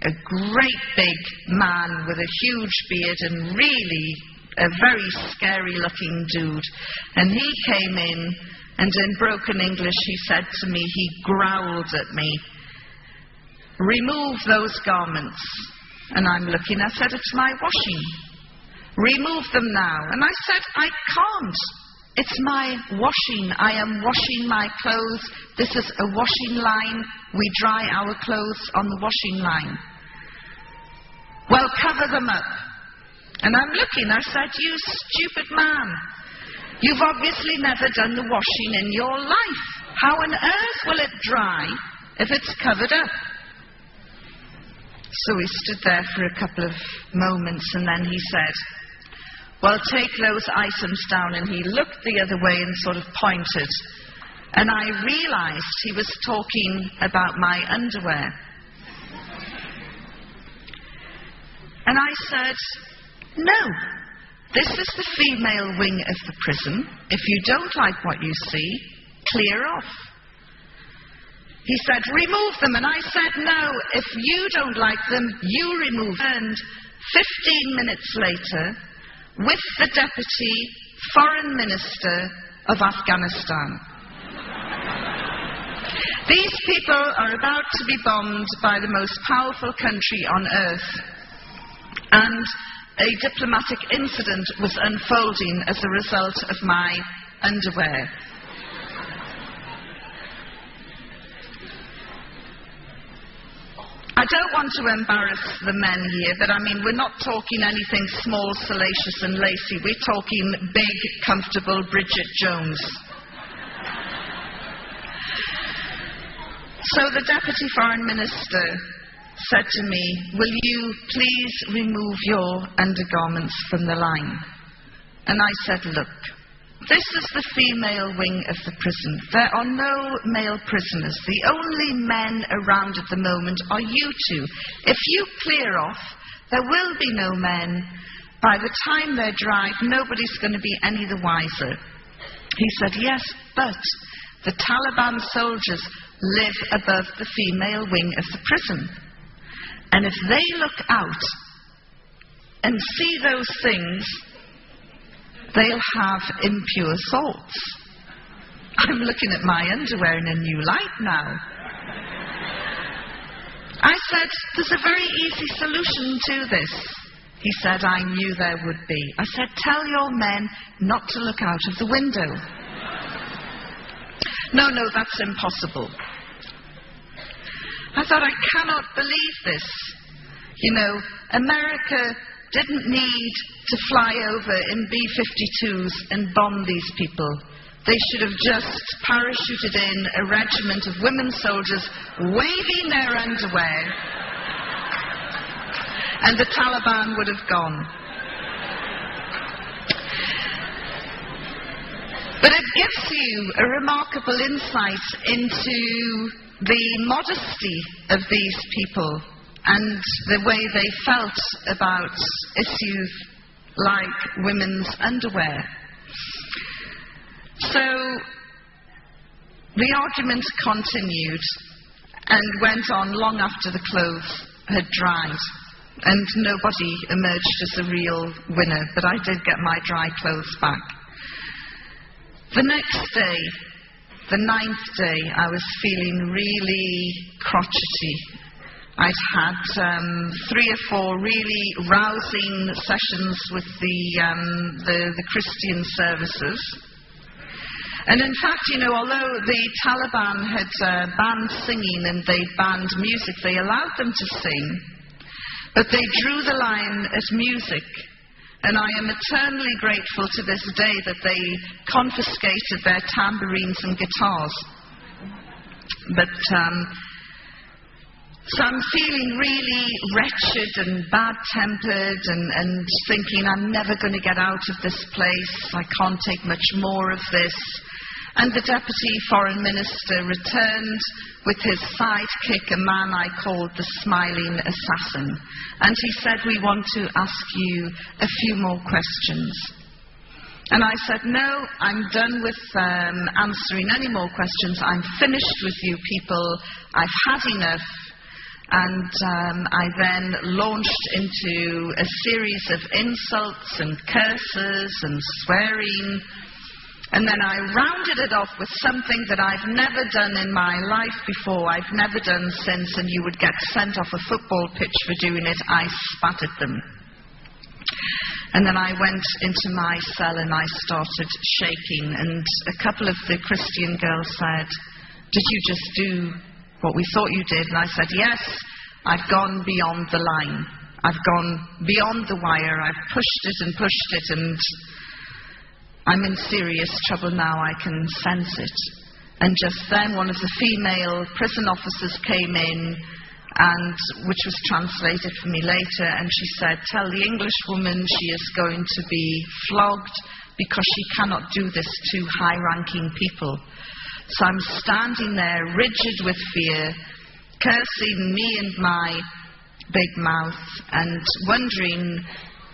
a great big man with a huge beard and really a very scary looking dude. And he came in, and in broken English he said to me, he growled at me, remove those garments. And I'm looking, I said, it's my washing. Remove them now. And I said, I can't. It's my washing. I am washing my clothes. This is a washing line. We dry our clothes on the washing line. Well, cover them up. And I'm looking, I said, you stupid man. You've obviously never done the washing in your life. How on earth will it dry if it's covered up? So we stood there for a couple of moments, and then he said, well, take those items down. And he looked the other way and sort of pointed. And I realized he was talking about my underwear. And I said, no, this is the female wing of the prison. If you don't like what you see, clear off. He said, remove them. And I said, no, if you don't like them, you remove them. And 15 minutes later, with the Deputy Foreign Minister of Afghanistan. These people are about to be bombed by the most powerful country on earth. And a diplomatic incident was unfolding as a result of my underwear. I don't want to embarrass the men here, but I mean, we're not talking anything small, salacious and lacy. We're talking big, comfortable Bridget Jones. So the Deputy Foreign Minister said to me, will you please remove your undergarments from the line? And I said, look, this is the female wing of the prison. There are no male prisoners. The only men around at the moment are you two. If you clear off, there will be no men. By the time they drive, nobody's going to be any the wiser. He said, yes, but the Taliban soldiers live above the female wing of the prison. And if they look out and see those things, they'll have impure thoughts. I'm looking at my underwear in a new light now. I said, there's a very easy solution to this. He said, I knew there would be. I said, tell your men not to look out of the window. No, that's impossible. I thought, I cannot believe this. You know, America didn't need to fly over in B-52s and bomb these people. They should have just parachuted in a regiment of women soldiers waving their underwear, and the Taliban would have gone. But it gives you a remarkable insight into the modesty of these people and the way they felt about issues like women's underwear. So the argument continued and went on long after the clothes had dried, and nobody emerged as a real winner, but I did get my dry clothes back. The next day, the 9th day, I was feeling really crotchety. I'd had 3 or 4 really rousing sessions with the Christian services. And in fact, you know, although the Taliban had banned singing and they banned music, they allowed them to sing, but they drew the line at music. And I am eternally grateful to this day that they confiscated their tambourines and guitars. But so I'm feeling really wretched and bad-tempered and thinking I'm never going to get out of this place. I can't take much more of this. And the Deputy Foreign Minister returned with his sidekick, a man I called the Smiling Assassin. And he said, we want to ask you a few more questions. And I said, no, I'm done with answering any more questions. I'm finished with you people. I've had enough. And I then launched into a series of insults and curses and swearing. And then I rounded it off with something that I've never done in my life before. I've never done since, and you would get sent off a football pitch for doing it. I spat at them. And then I went into my cell and I started shaking. And a couple of the Christian girls said, did you just do what we thought you did? And I said, yes, I've gone beyond the line. I've gone beyond the wire. I've pushed it, and I'm in serious trouble now. I can sense it. And just then one of the female prison officers came in and which was translated for me later, and she said, "Tell the English woman she is going to be flogged because she cannot do this to high-ranking people." So I'm standing there rigid with fear, cursing me and my big mouth, and wondering,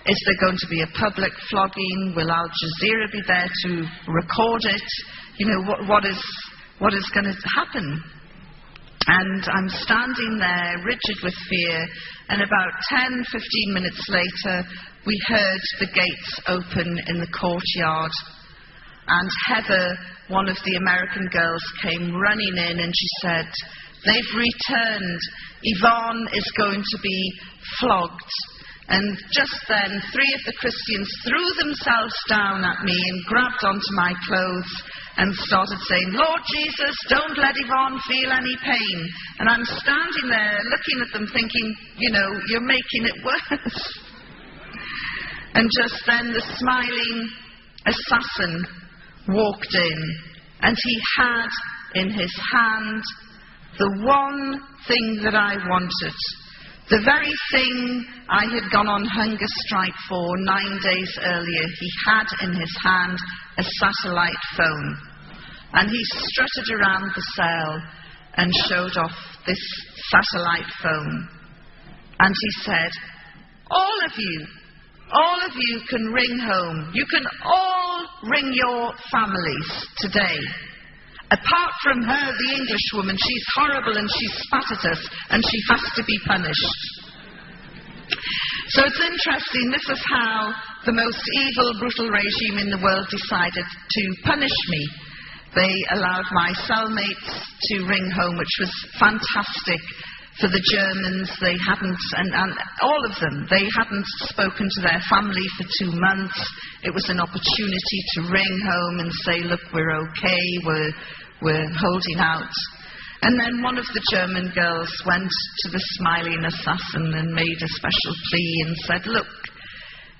is there going to be a public flogging? Will Al Jazeera be there to record it? You know, what is going to happen? And I'm standing there rigid with fear, and about 10, 15 minutes later, we heard the gates open in the courtyard, and Heather, one of the American girls, came running in, and she said, "They've returned. Yvonne is going to be flogged." And just then, 3 of the Christians threw themselves down at me and grabbed onto my clothes and started saying, "Lord Jesus, don't let Yvonne feel any pain." And I'm standing there looking at them thinking, you know, you're making it worse. And just then the smiling assassin walked in, and he had in his hand the one thing that I wanted. The very thing I had gone on hunger strike for 9 days earlier. He had in his hand a satellite phone. And he strutted around the cell and showed off this satellite phone. And he said, all of you can ring home. You can all ring your families today. Apart from her, the English woman, she's horrible and she spat at us and she has to be punished. So it's interesting, this is how the most evil, brutal regime in the world decided to punish me. They allowed my cellmates to ring home, which was fantastic for the Germans. They hadn't, and all of them, they hadn't spoken to their family for 2 months. It was an opportunity to ring home and say, look, we're okay, we're holding out. And then one of the German girls went to the smiling assassin and made a special plea and said, look,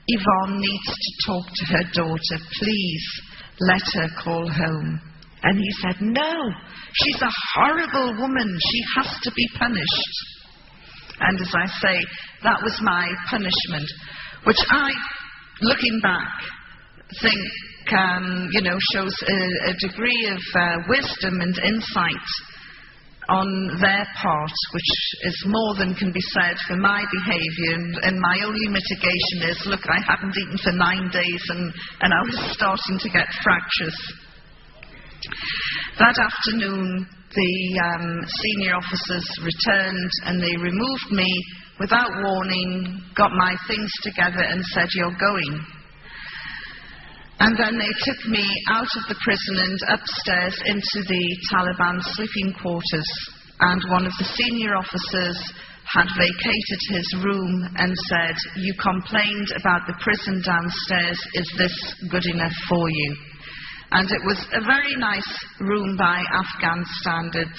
Yvonne needs to talk to her daughter. Please let her call home. And he said, no, she's a horrible woman. She has to be punished. And as I say, that was my punishment, which I, looking back, think shows a degree of wisdom and insight on their part, which is more than can be said for my behaviour. And my only mitigation is, look, I hadn't eaten for 9 days and I was starting to get fractures. That afternoon, the senior officers returned and they removed me without warning, got my things together and said, you're going. And then they took me out of the prison and upstairs into the Taliban sleeping quarters. And one of the senior officers had vacated his room and said, you complained about the prison downstairs, is this good enough for you? And it was a very nice room by Afghan standards.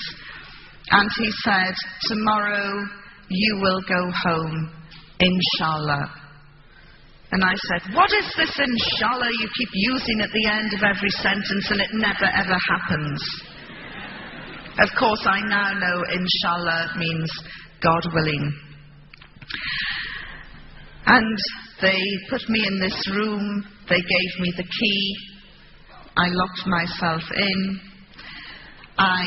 And he said, tomorrow you will go home, inshallah. And I said, what is this inshallah you keep using at the end of every sentence and it never ever happens? Of course, I now know inshallah means God willing. And they put me in this room, they gave me the key, I locked myself in. I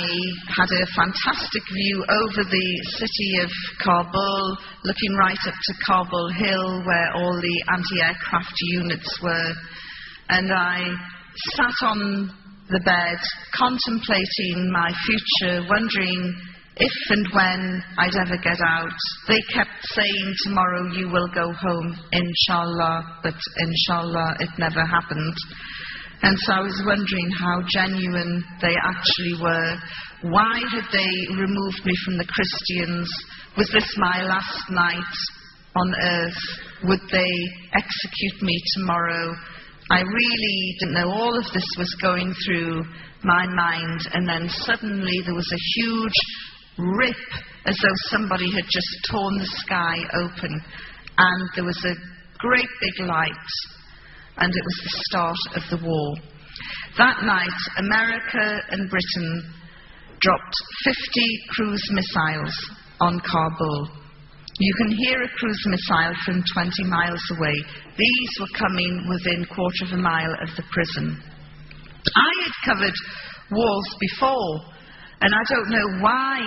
had a fantastic view over the city of Kabul, looking right up to Kabul Hill where all the anti-aircraft units were. And I sat on the bed, contemplating my future, wondering if and when I'd ever get out. They kept saying, tomorrow you will go home, inshallah, but inshallah it never happened. And so I was wondering how genuine they actually were. Why had they removed me from the Christians? Was this my last night on earth? Would they execute me tomorrow? I really didn't know. All of this was going through my mind. And then suddenly there was a huge rip, as though somebody had just torn the sky open. And there was a great big light. And it was the start of the war. That night, America and Britain dropped 50 cruise missiles on Kabul. You can hear a cruise missile from 20 miles away. These were coming within a quarter of a mile of the prison. I had covered walls before, and I don't know why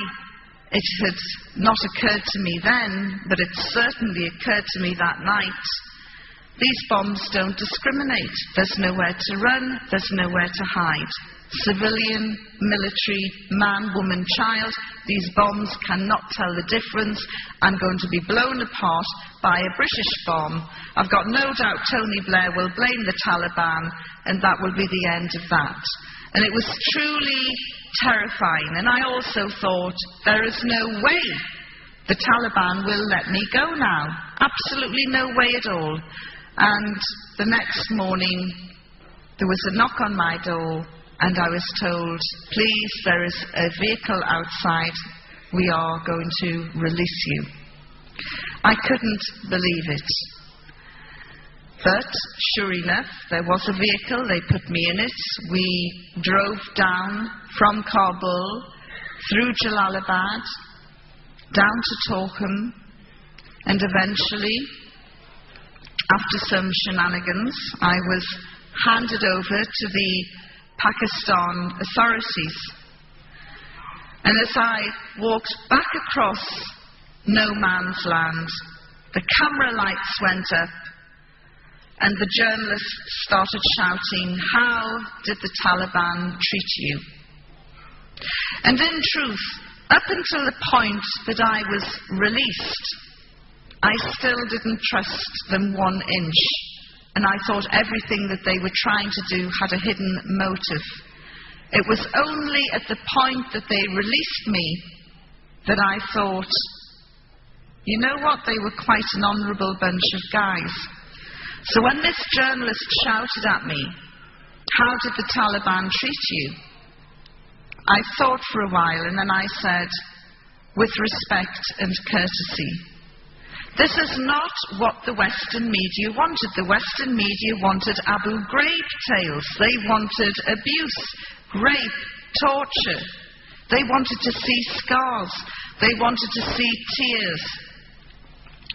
it had not occurred to me then, but it certainly occurred to me that night. These bombs don't discriminate. There's nowhere to run, there's nowhere to hide. Civilian, military, man, woman, child, these bombs cannot tell the difference. I'm going to be blown apart by a British bomb. I've got no doubt Tony Blair will blame the Taliban, and that will be the end of that. And it was truly terrifying. And I also thought, there is no way the Taliban will let me go now. Absolutely no way at all. And the next morning, there was a knock on my door, and I was told, please, there is a vehicle outside. We are going to release you. I couldn't believe it. But, sure enough, there was a vehicle. They put me in it. We drove down from Kabul, through Jalalabad, down to Torkham, and eventually, after some shenanigans, I was handed over to the Pakistan authorities. And as I walked back across no man's land, the camera lights went up, and the journalists started shouting, how did the Taliban treat you? And in truth, up until the point that I was released, I still didn't trust them 1 inch. And I thought everything that they were trying to do had a hidden motive. It was only at the point that they released me that I thought, you know what, they were quite an honourable bunch of guys. So when this journalist shouted at me, how did the Taliban treat you? I thought for a while, and then I said, with respect and courtesy. This is not what the Western media wanted. The Western media wanted Abu Ghraib tales. They wanted abuse, rape, torture. They wanted to see scars. They wanted to see tears.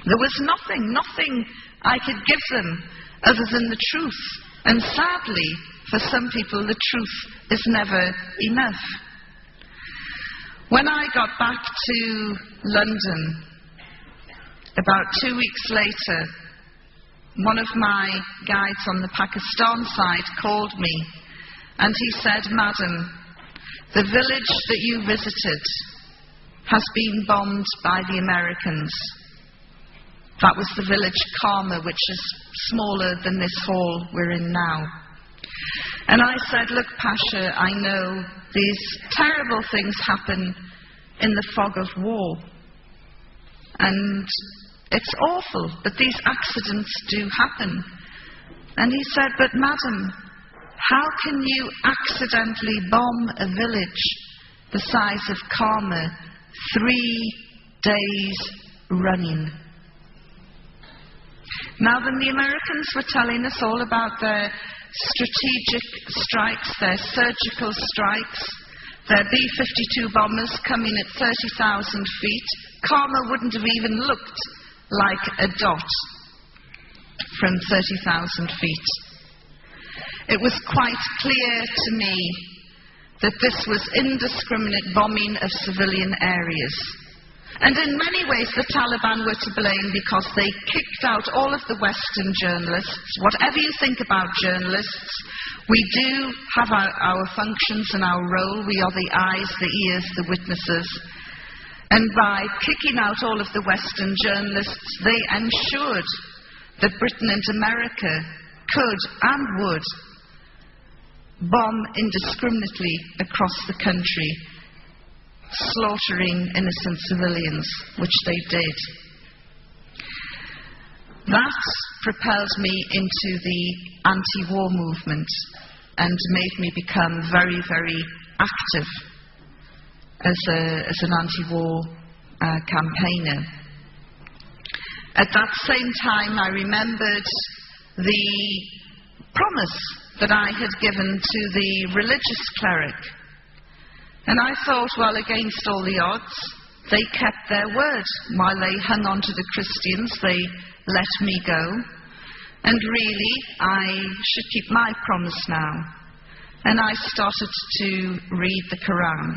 There was nothing I could give them other than the truth. And sadly, for some people, the truth is never enough. When I got back to London, about 2 weeks later, one of my guides on the Pakistan side called me, and he said, Madam, the village that you visited has been bombed by the Americans. That was the village Karma, which is smaller than this hall we're in now. And I said, look, Pasha, I know these terrible things happen in the fog of war. And it's awful, but these accidents do happen. And he said, but madam, how can you accidentally bomb a village the size of Karma 3 days running? Now then, the Americans were telling us all about their strategic strikes, their surgical strikes, their B-52 bombers coming at 30,000 feet. Karma wouldn't have even looked like a dot from 30,000 feet. It was quite clear to me that this was indiscriminate bombing of civilian areas. And in many ways the Taliban were to blame because they kicked out all of the Western journalists. Whatever you think about journalists, we do have our functions and our role. We are the eyes, the ears, the witnesses. And by kicking out all of the Western journalists, they ensured that Britain and America could and would bomb indiscriminately across the country, slaughtering innocent civilians, which they did. That propelled me into the anti-war movement and made me become very, very active as an anti-war campaigner. At that same time, I remembered the promise that I had given to the religious cleric. And I thought, well, against all the odds, they kept their word. While they hung on to the Christians, they let me go. And really, I should keep my promise now. And I started to read the Quran.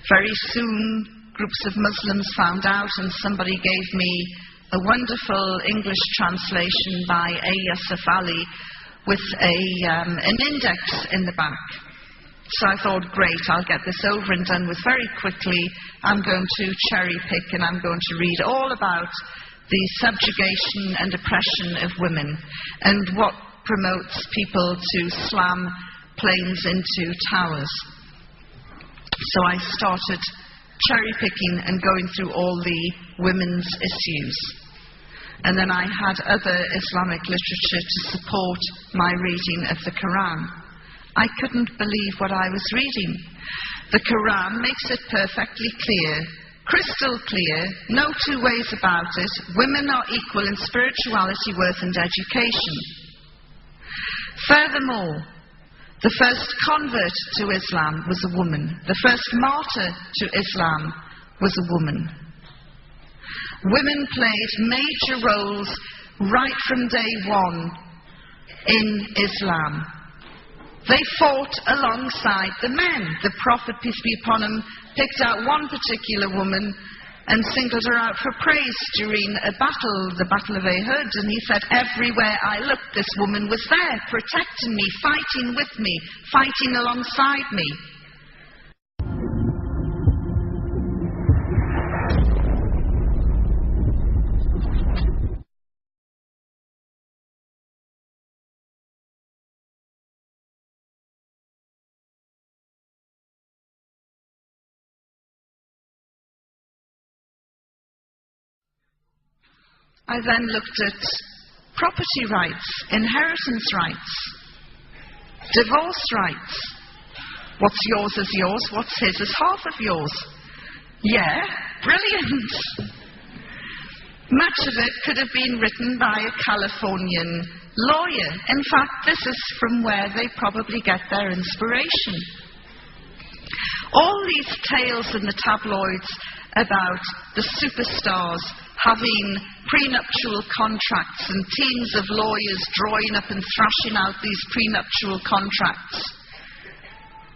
Very soon, groups of Muslims found out, and somebody gave me a wonderful English translation by A. Yusuf Ali with an index in the back. So I thought, great, I'll get this over and done with very quickly. I'm going to cherry pick and I'm going to read all about the subjugation and oppression of women and what promotes people to slam planes into towers. So I started cherry picking and going through all the women's issues. And then I had other Islamic literature to support my reading of the Quran. I couldn't believe what I was reading. The Quran makes it perfectly clear, crystal clear, no two ways about it. Women are equal in spirituality, worth and education. Furthermore, the first convert to Islam was a woman. The first martyr to Islam was a woman. Women played major roles right from day one in Islam. They fought alongside the men. The Prophet, peace be upon him, picked out one particular woman and singled her out for praise during a battle, the Battle of Uhud. And he said, everywhere I looked, this woman was there, protecting me, fighting with me, fighting alongside me. I then looked at property rights, inheritance rights, divorce rights. What's yours is yours, what's his is half of yours. Yeah, brilliant. Much of it could have been written by a Californian lawyer. In fact, this is from where they probably get their inspiration. All these tales in the tabloids about the superstars having prenuptial contracts and teams of lawyers drawing up and thrashing out these prenuptial contracts,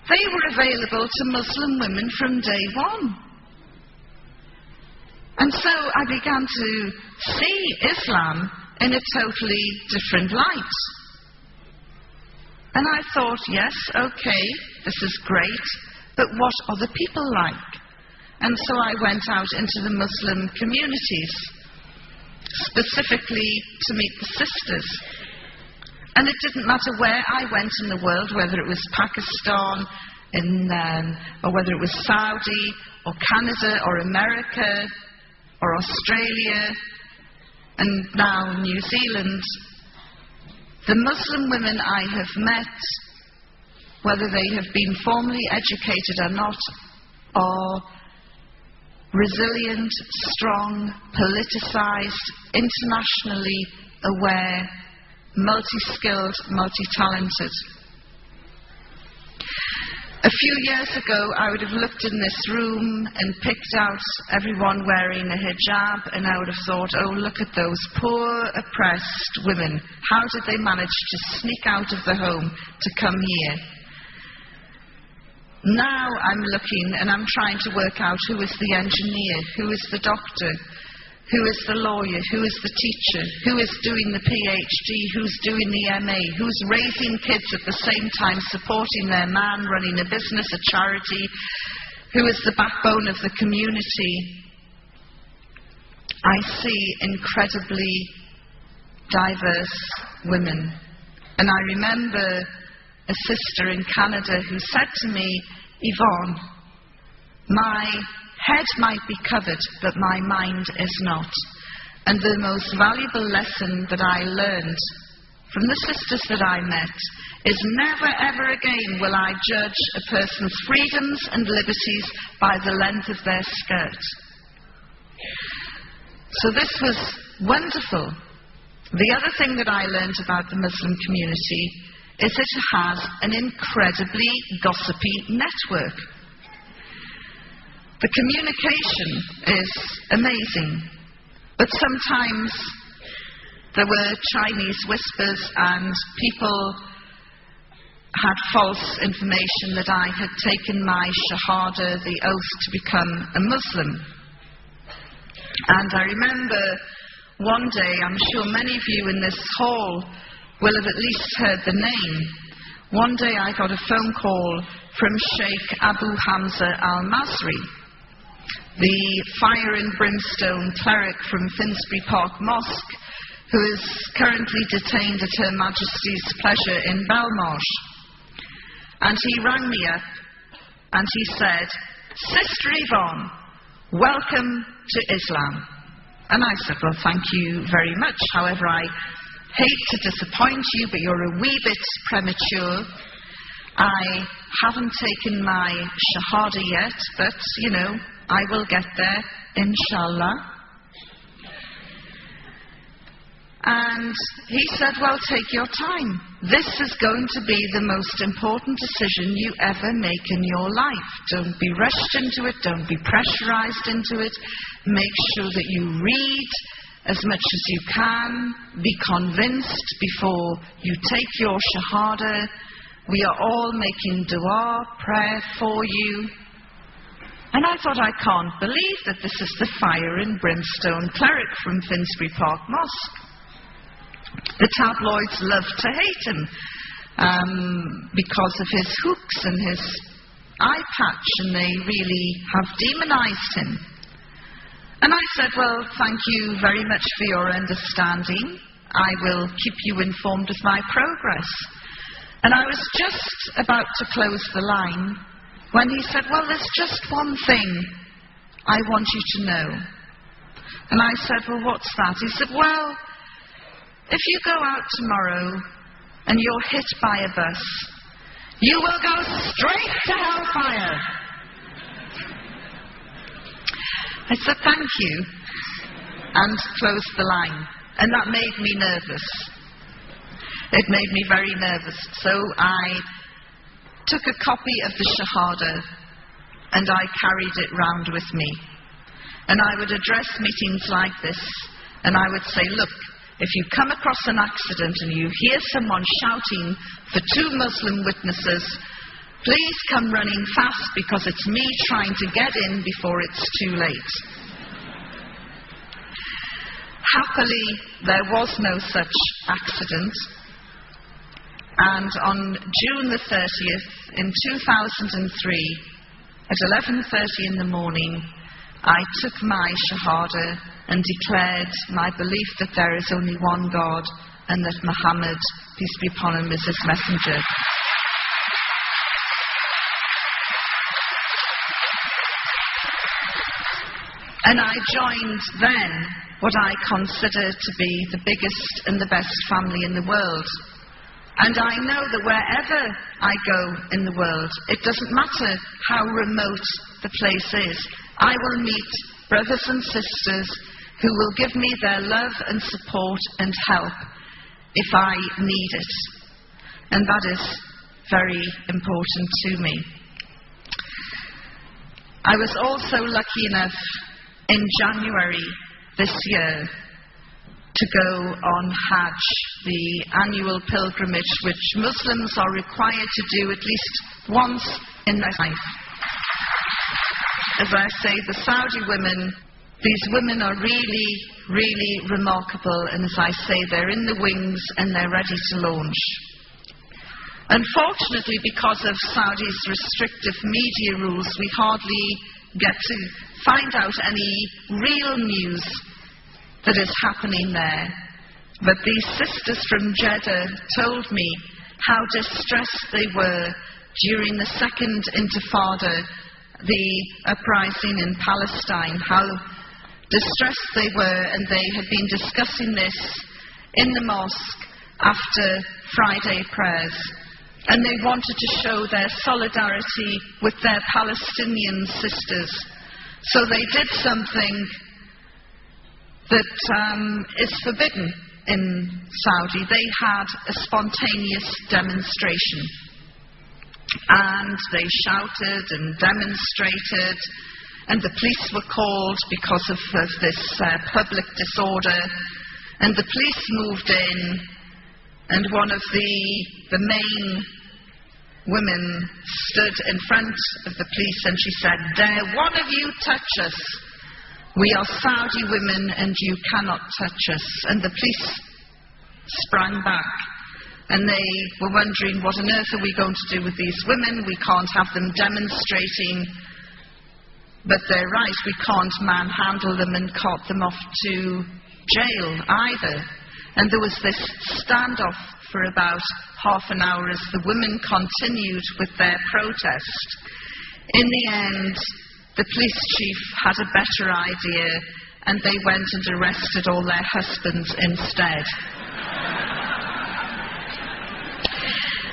they were available to Muslim women from day one. And so I began to see Islam in a totally different light. And I thought, yes, okay, this is great, but what are the people like? And so I went out into the Muslim communities, specifically to meet the sisters. And it didn't matter where I went in the world, whether it was Pakistan, or whether it was Saudi, or Canada, or America, or Australia, and now New Zealand. The Muslim women I have met, whether they have been formally educated or not, are resilient, strong, politicized, internationally aware, multi-skilled, multi-talented. A few years ago, I would have looked in this room and picked out everyone wearing a hijab, and I would have thought, oh, look at those poor, oppressed women. How did they manage to sneak out of the home to come here? Now I'm looking and I'm trying to work out who is the engineer, who is the doctor, who is the lawyer, who is the teacher, who is doing the PhD, who's doing the MA, who's raising kids at the same time, supporting their man, running a business, a charity, who is the backbone of the community. I see incredibly diverse women. And I remember a sister in Canada who said to me, Yvonne, my head might be covered, but my mind is not. And the most valuable lesson that I learned from the sisters that I met is never ever again will I judge a person's freedoms and liberties by the length of their skirt. So this was wonderful. The other thing that I learned about the Muslim community is it has an incredibly gossipy network. The communication is amazing, but sometimes there were Chinese whispers and people had false information that I had taken my shahada, the oath to become a Muslim. And I remember one day, I'm sure many of you in this hall will have at least heard the name. One day I got a phone call from Sheikh Abu Hamza al-Masri, the fire and brimstone cleric from Finsbury Park Mosque, who is currently detained at Her Majesty's pleasure in Belmarsh. And he rang me up and he said, "Sister Yvonne, welcome to Islam." And I said, "Well, thank you very much. However, I hate to disappoint you, but you're a wee bit premature. I haven't taken my shahada yet, but, I will get there, inshallah." And he said, "Well, take your time. This is going to be the most important decision you ever make in your life. Don't be rushed into it. Don't be pressurized into it. Make sure that you read as much as you can. Be convinced before you take your shahada. We are all making dua, prayer for you." And I thought, I can't believe that this is the fire and brimstone cleric from Finsbury Park Mosque. The tabloids love to hate him because of his hooks and his eye patch, and they really have demonized him. And I said, "Well, thank you very much for your understanding. I will keep you informed of my progress." And I was just about to close the line when he said, "Well, there's just one thing I want you to know." And I said, "Well, what's that?" He said, "Well, if you go out tomorrow and you're hit by a bus, you will go straight to hellfire." I said, "Thank you," and closed the line. And that made me nervous. It made me very nervous. So I took a copy of the Shahada and I carried it round with me. And I would address meetings like this and I would say, "Look, if you come across an accident and you hear someone shouting for 2 Muslim witnesses, please come running fast because it's me trying to get in before it's too late." Happily, there was no such accident. And on June the 30th, in 2003, at 11:30 in the morning, I took my Shahada and declared my belief that there is only one God and that Muhammad, peace be upon him, is his messenger. And I joined then what I consider to be the biggest and the best family in the world. And I know that wherever I go in the world, it doesn't matter how remote the place is, I will meet brothers and sisters who will give me their love and support and help if I need it. And that is very important to me. I was also lucky enough in January this year to go on Hajj, the annual pilgrimage which Muslims are required to do at least once in their life. As I say, the Saudi women, these women are really, really remarkable, and as I say, they're in the wings and they're ready to launch. Unfortunately, because of Saudi's restrictive media rules, we hardly get to find out any real news that is happening there. But these sisters from Jeddah told me how distressed they were during the second Intifada, the uprising in Palestine, how distressed they were, and they had been discussing this in the mosque after Friday prayers. And they wanted to show their solidarity with their Palestinian sisters. So they did something that is forbidden in Saudi. They had a spontaneous demonstration. And they shouted and demonstrated and the police were called because of this public disorder, and the police moved in, and one of the main women stood in front of the police and she said, "Dare one of you touch us? We are Saudi women and you cannot touch us." And the police sprang back and they were wondering, what on earth are we going to do with these women? We can't have them demonstrating. But they're right, we can't manhandle them and cart them off to jail either. And there was this standoff for about half an hour as the women continued with their protest. In the end, the police chief had a better idea and they went and arrested all their husbands instead.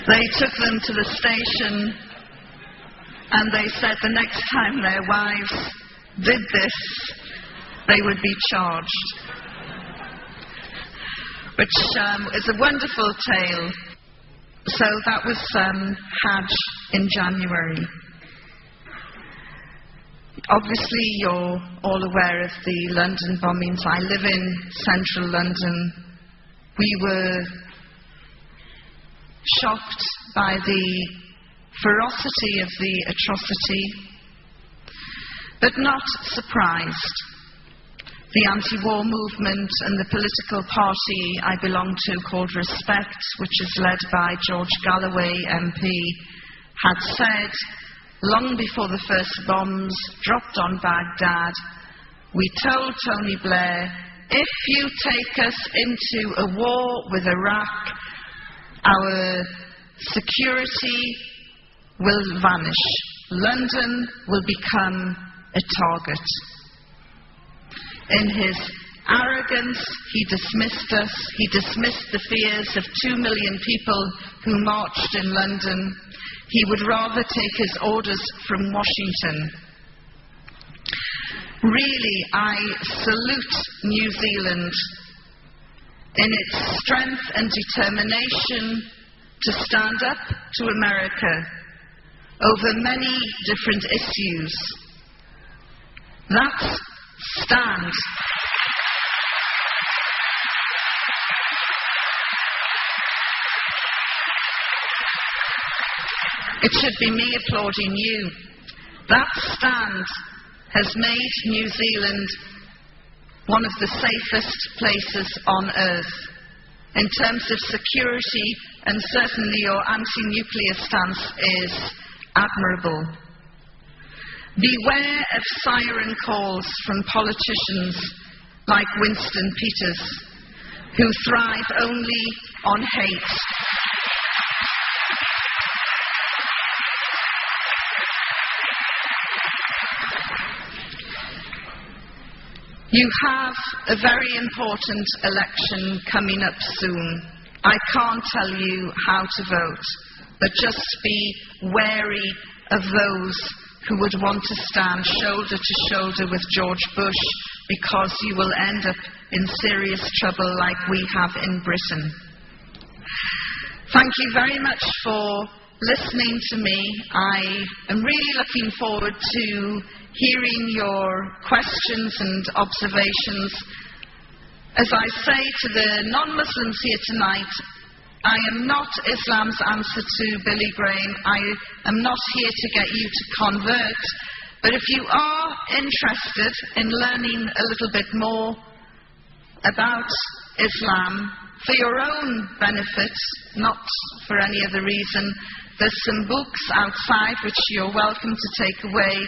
They took them to the station and they said the next time their wives did this, they would be charged. Which is a wonderful tale. So that was Hajj in January. Obviously you're all aware of the London bombings. I live in central London. We were shocked by the ferocity of the atrocity, but not surprised. The anti-war movement and the political party I belong to, called Respect, which is led by George Galloway MP, had said, long before the first bombs dropped on Baghdad, we told Tony Blair, if you take us into a war with Iraq, our security will vanish. London will become a target. In his arrogance, he dismissed us. He dismissed the fears of 2 million people who marched in London. He would rather take his orders from Washington. Really, I salute New Zealand in its strength and determination to stand up to America over many different issues. That stand it should be me applauding you. That stand has made New Zealand one of the safest places on earth in terms of security, and certainly your anti-nuclear stance is admirable. Beware of siren calls from politicians like Winston Peters, who thrive only on hate. You have a very important election coming up soon. I can't tell you how to vote, but just be wary of those who would want to stand shoulder to shoulder with George Bush, because you will end up in serious trouble like we have in Britain. Thank you very much for listening to me. I am really looking forward to hearing your questions and observations. As I say to the non-Muslims here tonight, I am not Islam's answer to Billy Graham. I am not here to get you to convert. But if you are interested in learning a little bit more about Islam for your own benefit, not for any other reason, there's some books outside which you're welcome to take away.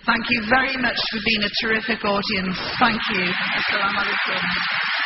Thank you very much for being a terrific audience. Thank you. Assalamu alaikum.